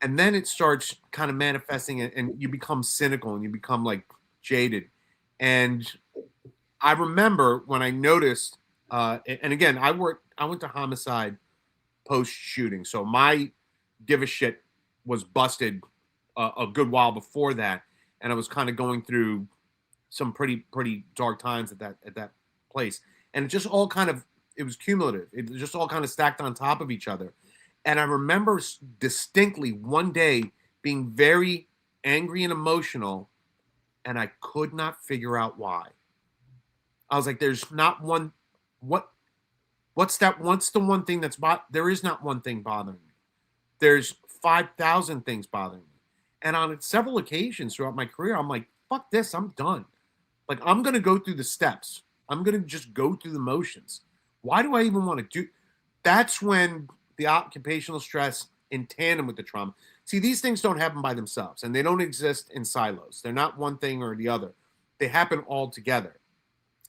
And then it starts kind of manifesting, and you become cynical, and you become like jaded. And I remember when I noticed, and again, I went to homicide post shooting, so my give a shit was busted a good while before that, and I was kind of going through some pretty dark times at that place, and it just all kind of it was cumulative. It just all kind of stacked on top of each other, and I remember distinctly one day being very angry and emotional, and I could not figure out why. I was like, "There's not one. What what's that? What's the one thing there is not one thing bothering me. There's 5,000 things bothering me." And on several occasions throughout my career, I'm like, "Fuck this! I'm done." Like I'm gonna go through the steps. I'm gonna just go through the motions. Why do I even want to do? That's when the occupational stress in tandem with the trauma. See, these things don't happen by themselves, and they don't exist in silos. They're not one thing or the other. They happen all together.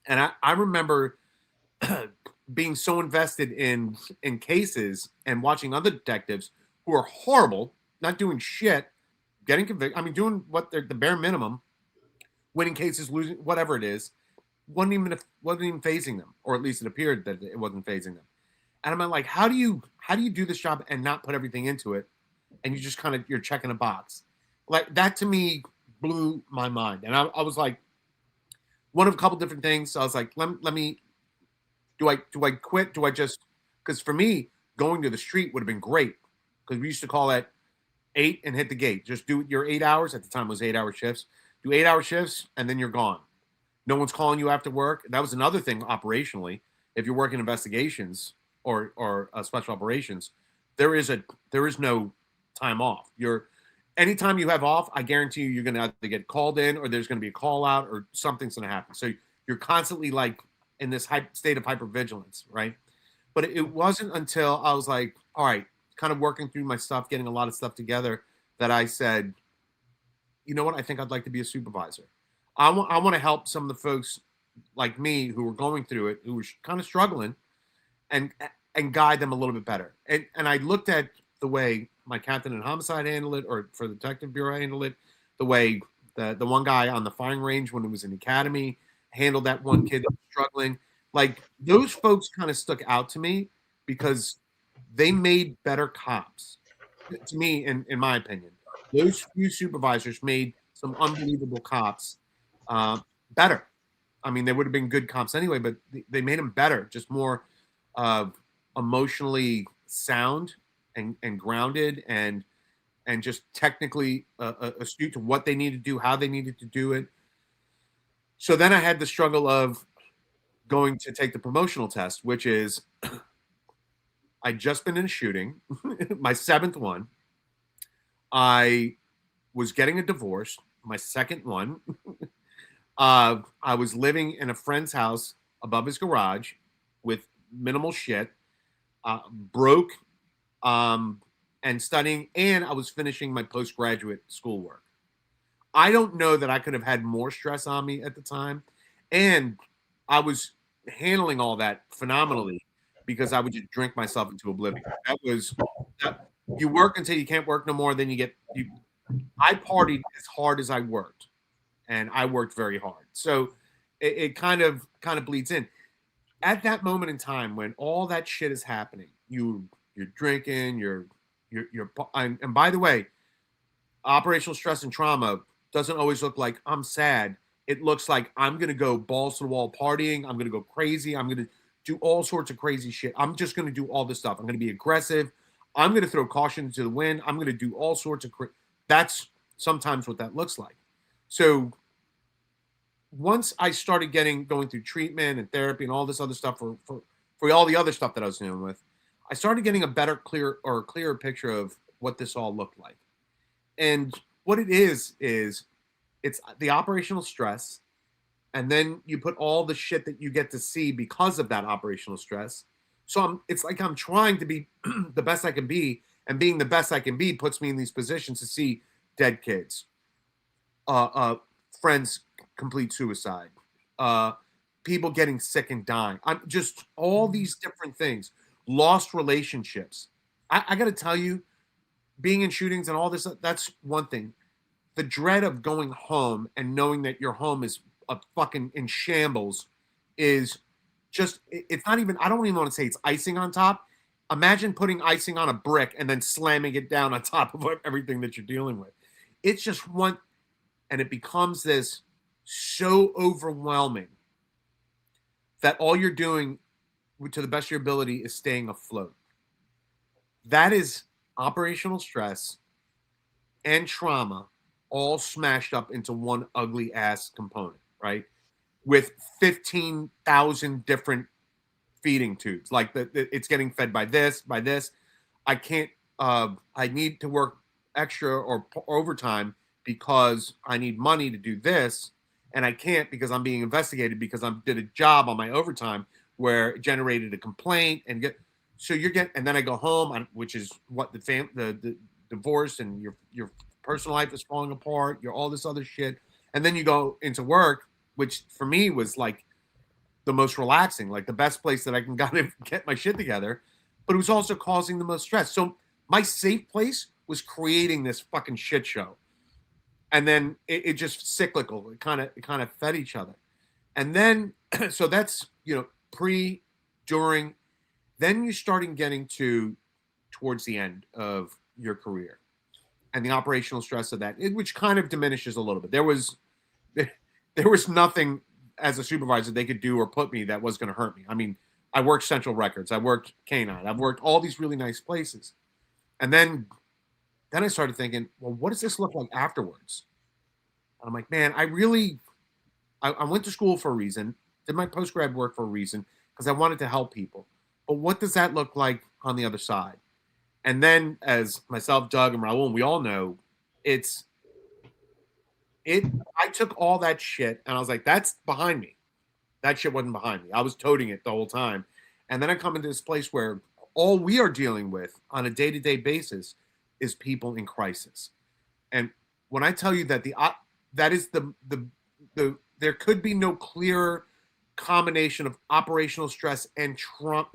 And I remember being so invested in cases and watching other detectives who are horrible, not doing shit, getting convicted. I mean, doing what they're the bare minimum, winning cases, losing whatever it is, wasn't even phasing them, or at least it appeared that it wasn't phasing them. And I'm like, how do you do this job and not put everything into it, and you just kind of you're checking a box, like that to me blew my mind. And I was like, one of a couple different things. So I was like, let me do I quit? Do I just because for me going to the street would have been great because we used to call that 8 and hit the gate. Just do your 8 hours. At the time it was 8 hour shifts. Do 8 hour shifts and then you're gone. No one's calling you after work. That was another thing operationally. If you're working investigations or special operations, there is no time off. You're anytime you have off, I guarantee you're going to either get called in or there's going to be a call out or something's going to happen. So you're constantly like in this state of hypervigilance, right? But it wasn't until I was like, all right, kind of working through my stuff, getting a lot of stuff together, that I said, you know what? I think I'd like to be a supervisor. I want to help some of the folks like me who were going through it, who were kind of struggling, and guide them a little bit better. And I looked at the way my captain in homicide handled it, or for the detective bureau handled it, the way the one guy on the firing range when he was in the academy handled that one kid that was struggling. Like those folks kind of stuck out to me because they made better cops. To me, in my opinion, those few supervisors made some unbelievable cops better. I mean, they would have been good cops anyway, but they made them better, just more uh, emotionally sound and grounded and just technically astute to what they needed to do, how they needed to do it. So then I had the struggle of going to take the promotional test, which is I'd just been in a shooting, my seventh one. I was getting a divorce, my second one. I was living in a friend's house above his garage with minimal shit, broke, and studying, and I was finishing my postgraduate schoolwork. I don't know that I could have had more stress on me at the time, and I was handling all that phenomenally because I would just drink myself into oblivion. You work until you can't work no more. Then you get you. I partied as hard as I worked, and I worked very hard. So it kind of bleeds in. At that moment in time when all that shit is happening, you're drinking, and by the way, operational stress and trauma doesn't always look like I'm sad. It looks like I'm gonna go balls to the wall partying. I'm gonna go crazy. I'm gonna do all sorts of crazy shit. I'm just gonna do all this stuff. I'm gonna be aggressive. I'm gonna throw caution to the wind. I'm gonna do all sorts of. That's sometimes what that looks like. So once I started going through treatment and therapy and all this other stuff for all the other stuff that I was dealing with, I started getting a clearer picture of what this all looked like. And what it is it's the operational stress, and then you put all the shit that you get to see because of that operational stress. So it's like I'm trying to be the best I can be, and being the best I can be puts me in these positions to see dead kids, friends complete suicide, people getting sick and dying. I'm just all these different things, lost relationships. I got to tell you, being in shootings and all this, that's one thing. The dread of going home and knowing that your home is a fucking in shambles is just, it's not even, I don't even want to say it's icing on top. Imagine putting icing on a brick and then slamming it down on top of everything that you're dealing with. It's just one, and it becomes this so overwhelming that all you're doing to the best of your ability is staying afloat. That is operational stress and trauma all smashed up into one ugly ass component, right? With 15,000 different feeding tubes. Like it's getting fed by this. I can't, I need to work extra or overtime because I need money to do this. And I can't because I'm being investigated because I did a job on my overtime where it generated a complaint and then I go home, which is what the divorce and your personal life is falling apart. You're all this other shit, and then you go into work, which for me was like the most relaxing, like the best place that I can kind of get my shit together. But it was also causing the most stress. So my safe place was creating this fucking shit show, and then it just cyclical. It kind of fed each other, and then so that's pre, during. Then you starting getting towards the end of your career and the operational stress of that, which kind of diminishes a little bit. There was nothing as a supervisor they could do or put me that was going to hurt me. I mean, I worked Central Records, I worked Canine, I've worked all these really nice places. And then I started thinking, well, what does this look like afterwards? And I'm like, man, I went to school for a reason, did my post-grad work for a reason, because I wanted to help people. But what does that look like on the other side? And then, as myself, Doug, and Raul, we all know, I took all that shit and I was like, that's behind me. That shit wasn't behind me. I was toting it the whole time. And then I come into this place where all we are dealing with on a day-to-day basis is people in crisis. And when I tell you that that is there could be no clearer combination of operational stress and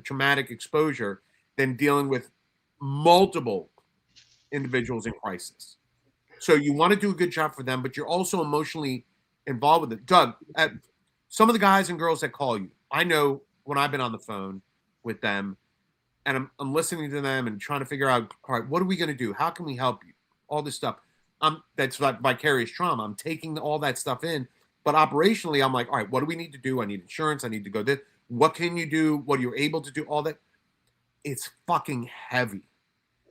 traumatic exposure than dealing with multiple individuals in crisis. So you want to do a good job for them, but you're also emotionally involved with it. Doug, some of the guys and girls that call you, I know when I've been on the phone with them and I'm listening to them and trying to figure out, all right, what are we going to do? How can we help you? All this stuff. That's like vicarious trauma. I'm taking all that stuff in. But operationally, I'm like, all right, what do we need to do? I need insurance. I need to go this. What can you do? What are you able to do? All that. It's fucking heavy.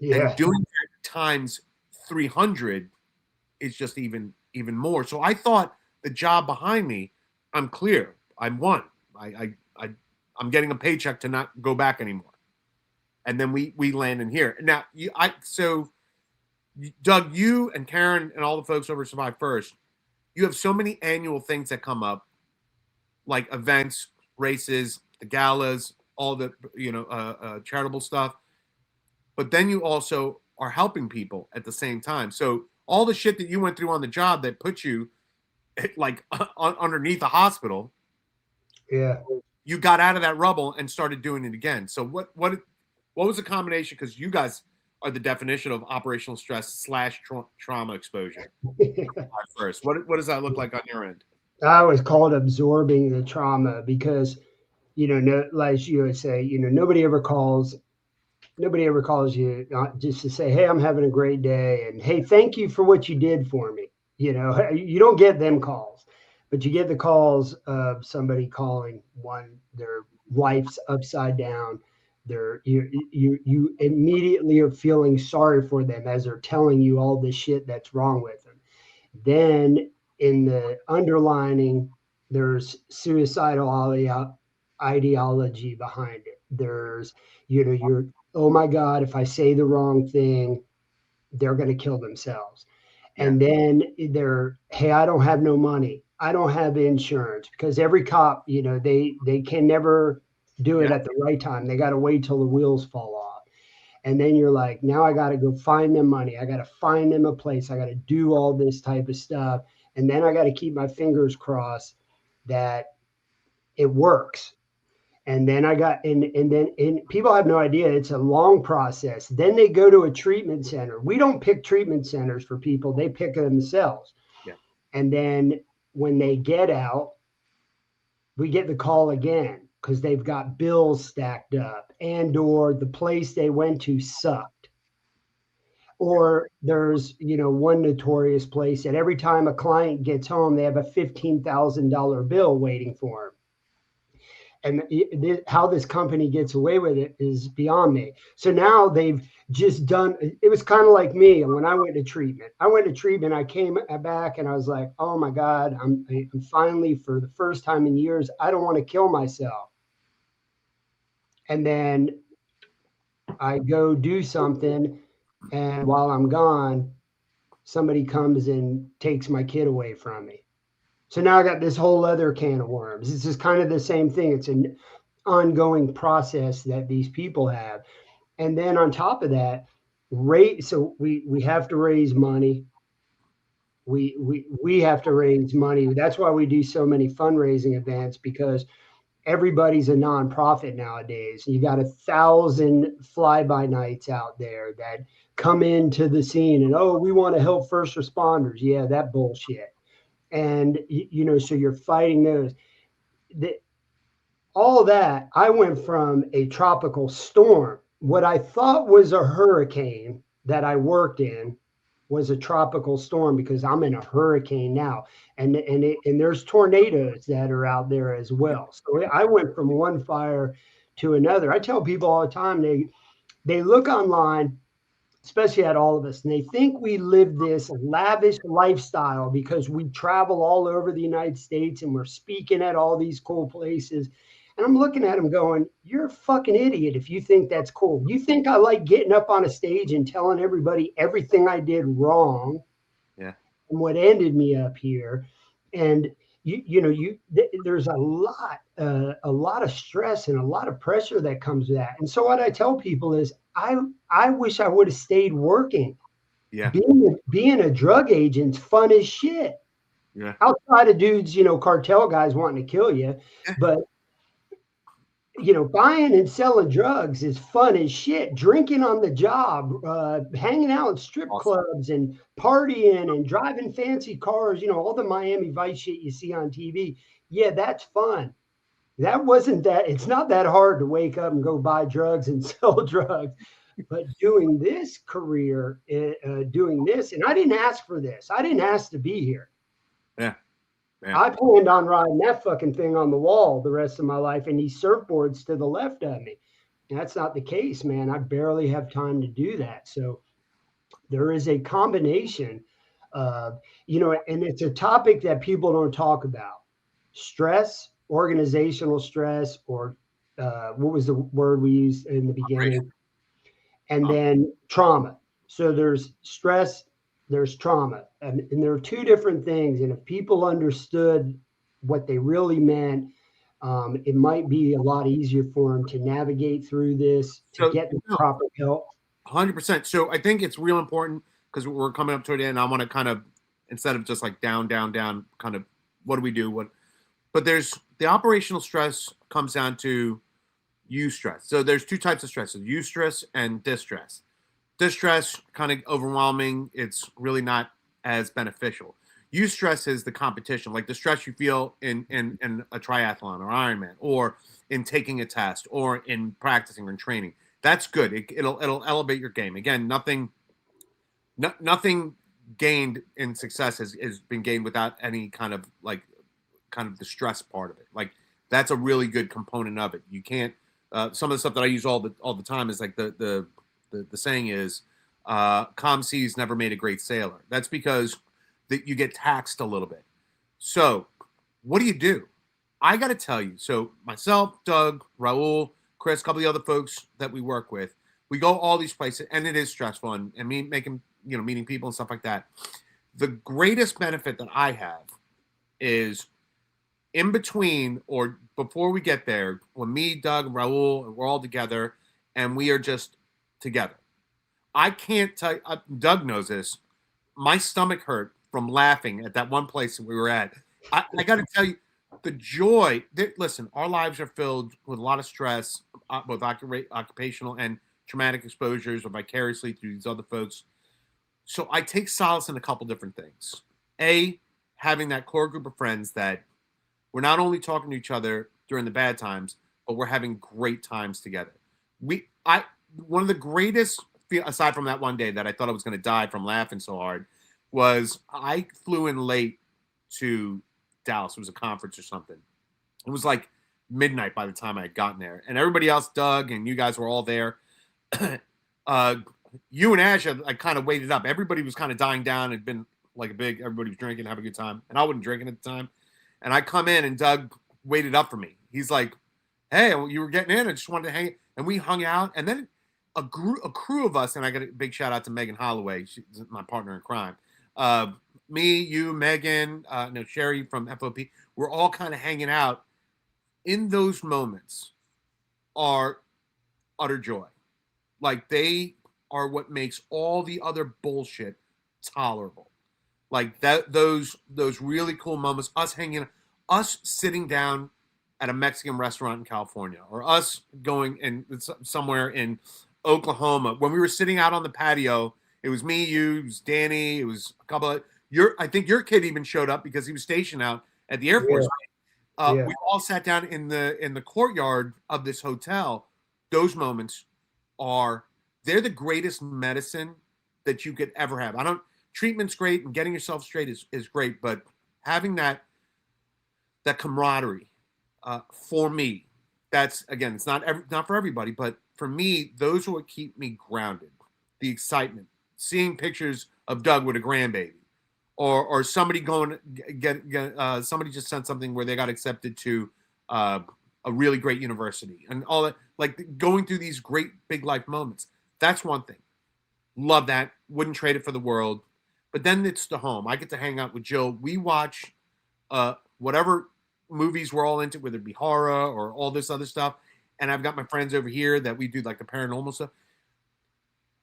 Yeah. And doing that times 300 is just even more. So I thought the job behind me, I'm clear. I'm won. I'm getting a paycheck to not go back anymore. And then we land in here. Now, so Doug, you and Karen and all the folks over Survive First, you have so many annual things that come up, like events, races, the galas, all the charitable stuff. But then you also are helping people at the same time. So all the shit that you went through on the job that put you like underneath a hospital, yeah, you got out of that rubble and started doing it again. So what was the combination? Because you guys are the definition of operational stress / trauma exposure. First, what does that look like on your end? I always call it absorbing the trauma because, no, like you would say, nobody ever calls you just to say, hey, I'm having a great day. And hey, thank you for what you did for me. You don't get them calls, but you get the calls of somebody calling their life's upside down. You immediately are feeling sorry for them as they're telling you all the shit that's wrong with them. Then in the underlining, there's suicidal ideology behind it. There's, you're, oh my God, if I say the wrong thing, they're going to kill themselves. Yeah. And then they're, hey, I don't have no money. I don't have insurance because every cop, they can never do it Yeah. at the right time. They got to wait till the wheels fall off. And then you're like, now I got to go find them money. I got to find them a place. I got to do all this type of stuff. And then I got to keep my fingers crossed that it works. And then and people have no idea it's a long process. Then they go to a treatment center. We don't pick treatment centers for people, they pick themselves. Yeah. And then when they get out, we get the call again because they've got bills stacked up and or the place they went to sucked. Or there's, one notorious place that every time a client gets home, they have a $15,000 bill waiting for them. And how this company gets away with it is beyond me. So now they've just done, it was kind of like me. And when I went to treatment, I came back and I was like, oh my God, I'm finally, for the first time in years, I don't want to kill myself. And then I go do something. And while I'm gone, somebody comes and takes my kid away from me. So now I got this whole other can of worms. It's just kind of the same thing. It's an ongoing process that these people have. And then on top of that, so we have to raise money. We have to raise money. That's why we do so many fundraising events, because everybody's a nonprofit nowadays. You got 1,000 fly-by nights out there that come into the scene and, oh, we want to help first responders. Yeah, that bullshit. And so you're fighting those. All that, I went from a tropical storm. What I thought was a hurricane that I worked in was a tropical storm, because I'm in a hurricane now, and there's tornadoes that are out there as well. So I went from one fire to another. I tell people all the time, they look online, especially at all of us, and they think we live this lavish lifestyle because we travel all over the United States and we're speaking at all these cool places. And I'm looking at them going, you're a fucking idiot if you think that's cool. You think I like getting up on a stage and telling everybody everything I did wrong, Yeah. and what ended me up here. And there's a lot of stress and a lot of pressure that comes with that. And so what I tell people is, I wish I would have stayed working. Yeah. Being a drug agent's fun as shit. Yeah. Outside of dudes, cartel guys wanting to kill you, but buying and selling drugs is fun as shit. Drinking on the job, hanging out in strip clubs and partying and driving fancy cars, all the Miami Vice shit you see on TV. Yeah, that's fun. It's not that hard to wake up and go buy drugs and sell drugs. But doing this career, doing this, and I didn't ask for this. I didn't ask to be here. Yeah. Yeah. I planned on riding that fucking thing on the wall the rest of my life, and these surfboards to the left of me. And that's not the case, man. I barely have time to do that. So there is a combination of, and it's a topic that people don't talk about. Stress, organizational stress, or what was the word we used in the beginning? And then trauma. So there's stress, there's trauma, and there are two different things. And if people understood what they really meant, it might be a lot easier for them to navigate through this, to get the proper help. 100%. So I think it's real important, because we're coming up to the end. I want to kind of, instead of just like down, kind of, what do we do? But there's the operational stress comes down to eustress. So there's two types of stress: eustress and distress. Distress, kind of overwhelming. It's really not as beneficial. Eustress is the competition, like the stress you feel in a triathlon or Ironman, or in taking a test, or in practicing or in training. That's good. It'll elevate your game. Again, nothing gained in success has been gained without any kind of the stress part of it. Like that's a really good component of it. You can't. Some of the stuff that I use all the time is like the saying is, calm seas never made a great sailor. That's because that you get taxed a little bit. So what do? I got to tell you. So myself, Doug, Raul, Chris, a couple of the other folks that we work with, we go all these places, and it is stressful, and me making meeting people and stuff like that. The greatest benefit that I have is in between or before we get there, when me, Doug, and Raul, we're all together, and we are just together. I can't tell you, Doug knows this. My stomach hurt from laughing at that one place that we were at. I got to tell you, the joy. Listen, our lives are filled with a lot of stress, both occupational and traumatic exposures, or vicariously through these other folks. So I take solace in a couple different things. A, having that core group of friends that we're not only talking to each other during the bad times, but we're having great times together. One of the greatest, aside from that one day that I thought I was going to die from laughing so hard, was I flew in late to Dallas. It was a conference or something. It was like midnight by the time I had gotten there, and everybody else, Doug and you guys, were all there. You and Ash, I kind of waited up. Everybody was kind of dying down. It'd been like everybody was drinking, having a good time, and I wasn't drinking at the time. And I come in, and Doug waited up for me. He's like, "Hey, you were getting in. I just wanted to hang," and we hung out. And then a crew of us, and I got a big shout out to Megan Holloway. She's my partner in crime. Me, you, Megan, Sherry from FOP. We're all kind of hanging out. In those moments are utter joy. Like they are what makes all the other bullshit tolerable. Like that, those really cool moments, us sitting down at a Mexican restaurant in California, or us going in somewhere in Oklahoma. When we were sitting out on the patio, it was me, you, it was Danny, it was a couple of I think your kid even showed up because he was stationed out at the Air Force. Yeah. We all sat down in the courtyard of this hotel. Those moments they're the greatest medicine that you could ever have. Treatment's great and getting yourself straight is great, but having that camaraderie, for me, that's, again, it's not for everybody, but for me, those are what keep me grounded. The excitement, seeing pictures of Doug with a grandbaby, or somebody going somebody just sent something where they got accepted to a really great university, and all that, like going through these great big life moments. That's one thing. Love that. Wouldn't trade it for the world. But then it's the home. I get to hang out with Jill. We watch whatever movies we're all into, whether it be horror or all this other stuff. And I've got my friends over here that we do like the paranormal stuff.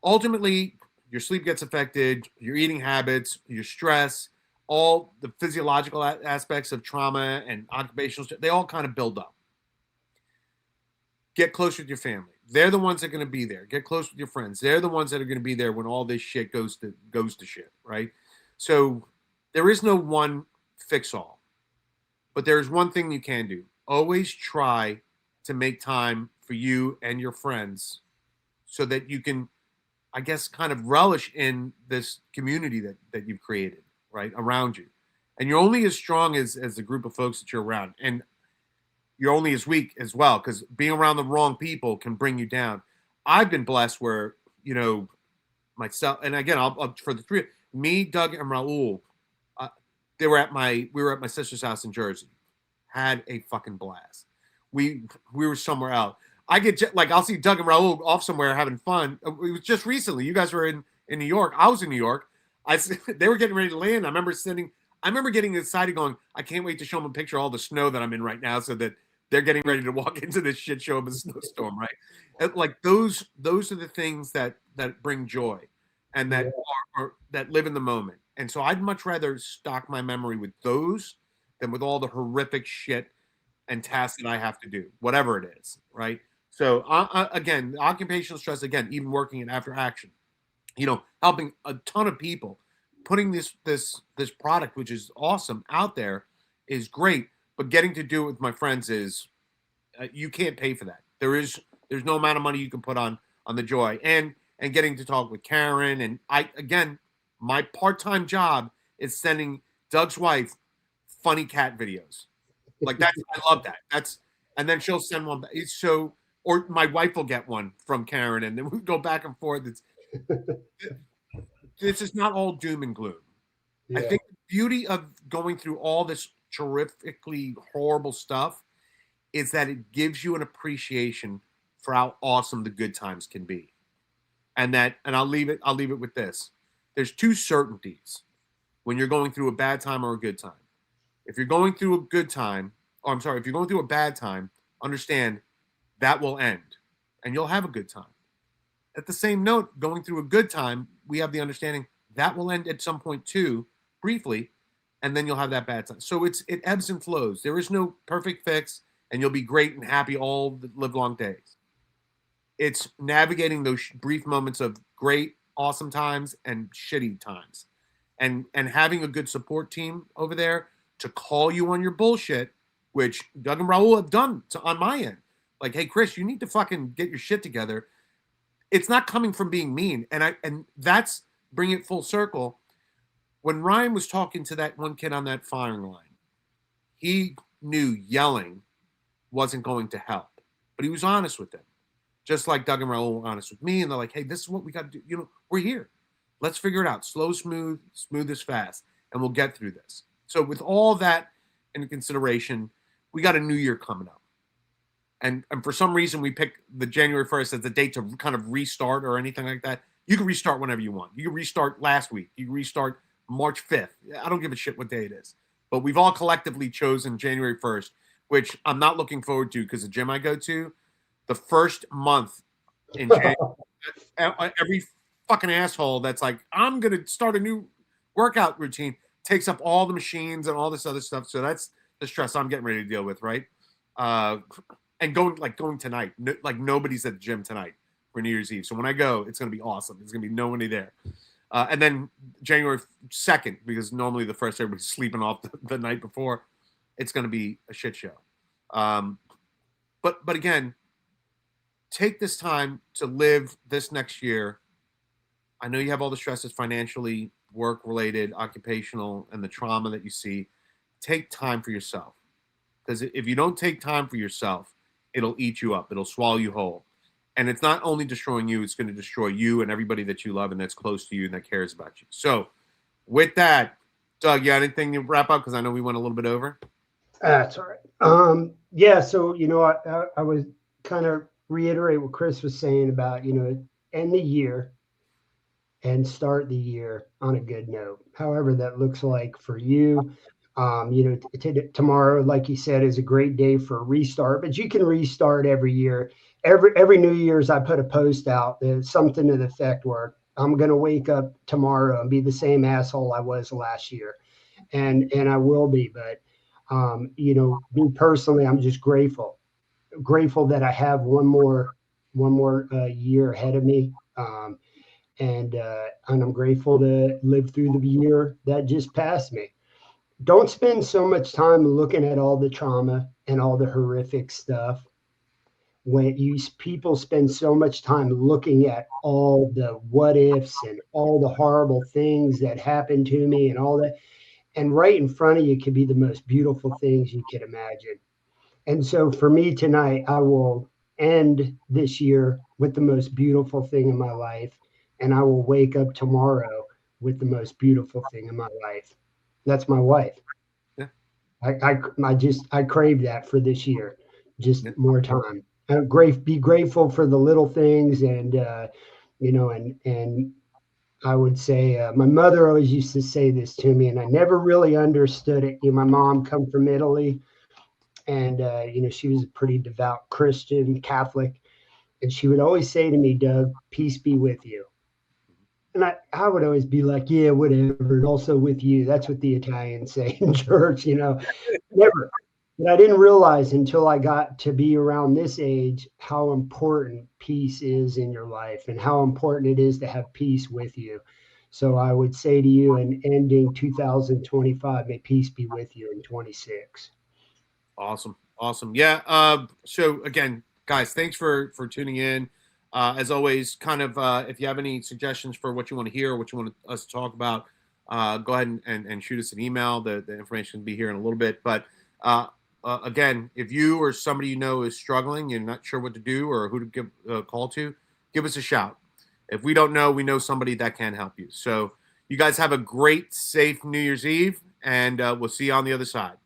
Ultimately, your sleep gets affected, your eating habits, your stress, all the physiological aspects of trauma and occupational stress, they all kind of build up. Get close with your family. They're the ones that are going to be there. Get close with your friends. They're the ones that are going to be there when all this shit goes to shit, right? So there is no one fix-all. But there is one thing you can do. Always try to make time for you and your friends so that you can, I guess, kind of relish in this community that you've created, right, around you. And you're only as strong as the group of folks that you're around. And you're only as weak as well, because being around the wrong people can bring you down. I've been blessed where, myself, and again, I'll for the three, me, Doug, and Raul, we were at my sister's house in Jersey, had a fucking blast. We were somewhere else. I'll see Doug and Raul off somewhere having fun. It was just recently. You guys were in New York. I was in New York. They were getting ready to land. I remember getting excited going, I can't wait to show them a picture of all the snow that I'm in right now so that they're getting ready to walk into this shit show of a snowstorm, right? And like those are the things that bring joy and that that live in the moment. And so I'd much rather stock my memory with those than with all the horrific shit and tasks that I have to do, whatever it is, right? So again, occupational stress, again, even working in after action, helping a ton of people. putting this product, which is awesome, out there is great, but getting to do it with my friends is you can't pay for that. There's no amount of money you can put on the joy, and getting to talk with Karen. And I, again, my part-time job is sending Doug's wife funny cat videos. Like that, I love that. And then she'll send one. It's so, or my wife will get one from Karen, and then we go back and forth. This is not all doom and gloom. Yeah. I think the beauty of going through all this terrifically horrible stuff is that it gives you an appreciation for how awesome the good times can be. And I'll leave it with this. There's two certainties when you're going through a bad time or a good time. If you're going through a good time, if you're going through a bad time, understand that will end and you'll have a good time. At the same note, going through a good time, we have the understanding that will end at some point too, briefly, and then you'll have that bad time. So it ebbs and flows. There is no perfect fix, and you'll be great and happy all the live long days. It's navigating those brief moments of great, awesome times and shitty times, and having a good support team over there to call you on your bullshit, which Doug and Raul have done on my end. Like, hey, Chris, you need to fucking get your shit together. It's not coming from being mean. And that's bringing it full circle. When Ryan was talking to that one kid on that firing line, he knew yelling wasn't going to help, but he was honest with them. Just like Doug and Raul were honest with me. And they're like, hey, this is what we got to do. We're here. Let's figure it out. Slow, smooth is fast. And we'll get through this. So with all that in consideration, we got a new year coming up. And for some reason, we picked the January 1st as the date to kind of restart or anything like that. You can restart whenever you want. You can restart last week. You can restart March 5th. I don't give a shit what day it is. But we've all collectively chosen January 1st, which I'm not looking forward to because the gym I go to, the first month in January, every fucking asshole that's like, I'm going to start a new workout routine, takes up all the machines and all this other stuff. So that's the stress I'm getting ready to deal with, right? And going tonight. Like nobody's at the gym tonight for New Year's Eve. So when I go, it's going to be awesome. There's going to be nobody there. And then January 2nd, because normally the first everybody's sleeping off the night before, it's going to be a shit show. But again, take this time to live this next year. I know you have all the stresses financially, work-related, occupational, and the trauma that you see. Take time for yourself. Because if you don't take time for yourself, it'll eat you up. It'll swallow you whole. And it's not only destroying you, it's going to destroy you and everybody that you love and that's close to you and that cares about you. So with that, Doug, you got anything to wrap up? Because I know we went a little bit over. That's all right. Yeah, so, I was kind of reiterate what Chris was saying about, end the year and start the year on a good note. However that looks like for you. Tomorrow, like you said, is a great day for a restart, but you can restart every year. Every New Year's, I put a post out. There's something to the effect where I'm going to wake up tomorrow and be the same asshole I was last year. And I will be, but, me personally, I'm just grateful that I have one more year ahead of me. And I'm grateful to live through the year that just passed me. Don't spend so much time looking at all the trauma and all the horrific stuff. When people spend so much time looking at all the what ifs and all the horrible things that happened to me and all that, and right in front of you could be the most beautiful things you could imagine. And so for me tonight, I will end this year with the most beautiful thing in my life, and I will wake up tomorrow with the most beautiful thing in my life. That's my wife. Yeah. I crave that for this year. Just more time. Be grateful for the little things, and and I would say my mother always used to say this to me, and I never really understood it. My mom come from Italy, and she was a pretty devout Christian Catholic, and she would always say to me, Doug, peace be with you. And I would always be like, yeah, whatever. And also with you. That's what the Italians say in church, never. But I didn't realize until I got to be around this age how important peace is in your life and how important it is to have peace with you. So I would say to you, in ending 2025, may peace be with you in 26. Awesome. Awesome. Yeah. So again, guys, thanks for tuning in. As always, kind of if you have any suggestions for what you want to hear, what you want us to talk about, go ahead and shoot us an email. The information will be here in a little bit. But again, if you or somebody you know is struggling, you're not sure what to do or who to give a call to, give us a shout. If we don't know, we know somebody that can help you. So you guys have a great, safe New Year's Eve, and we'll see you on the other side.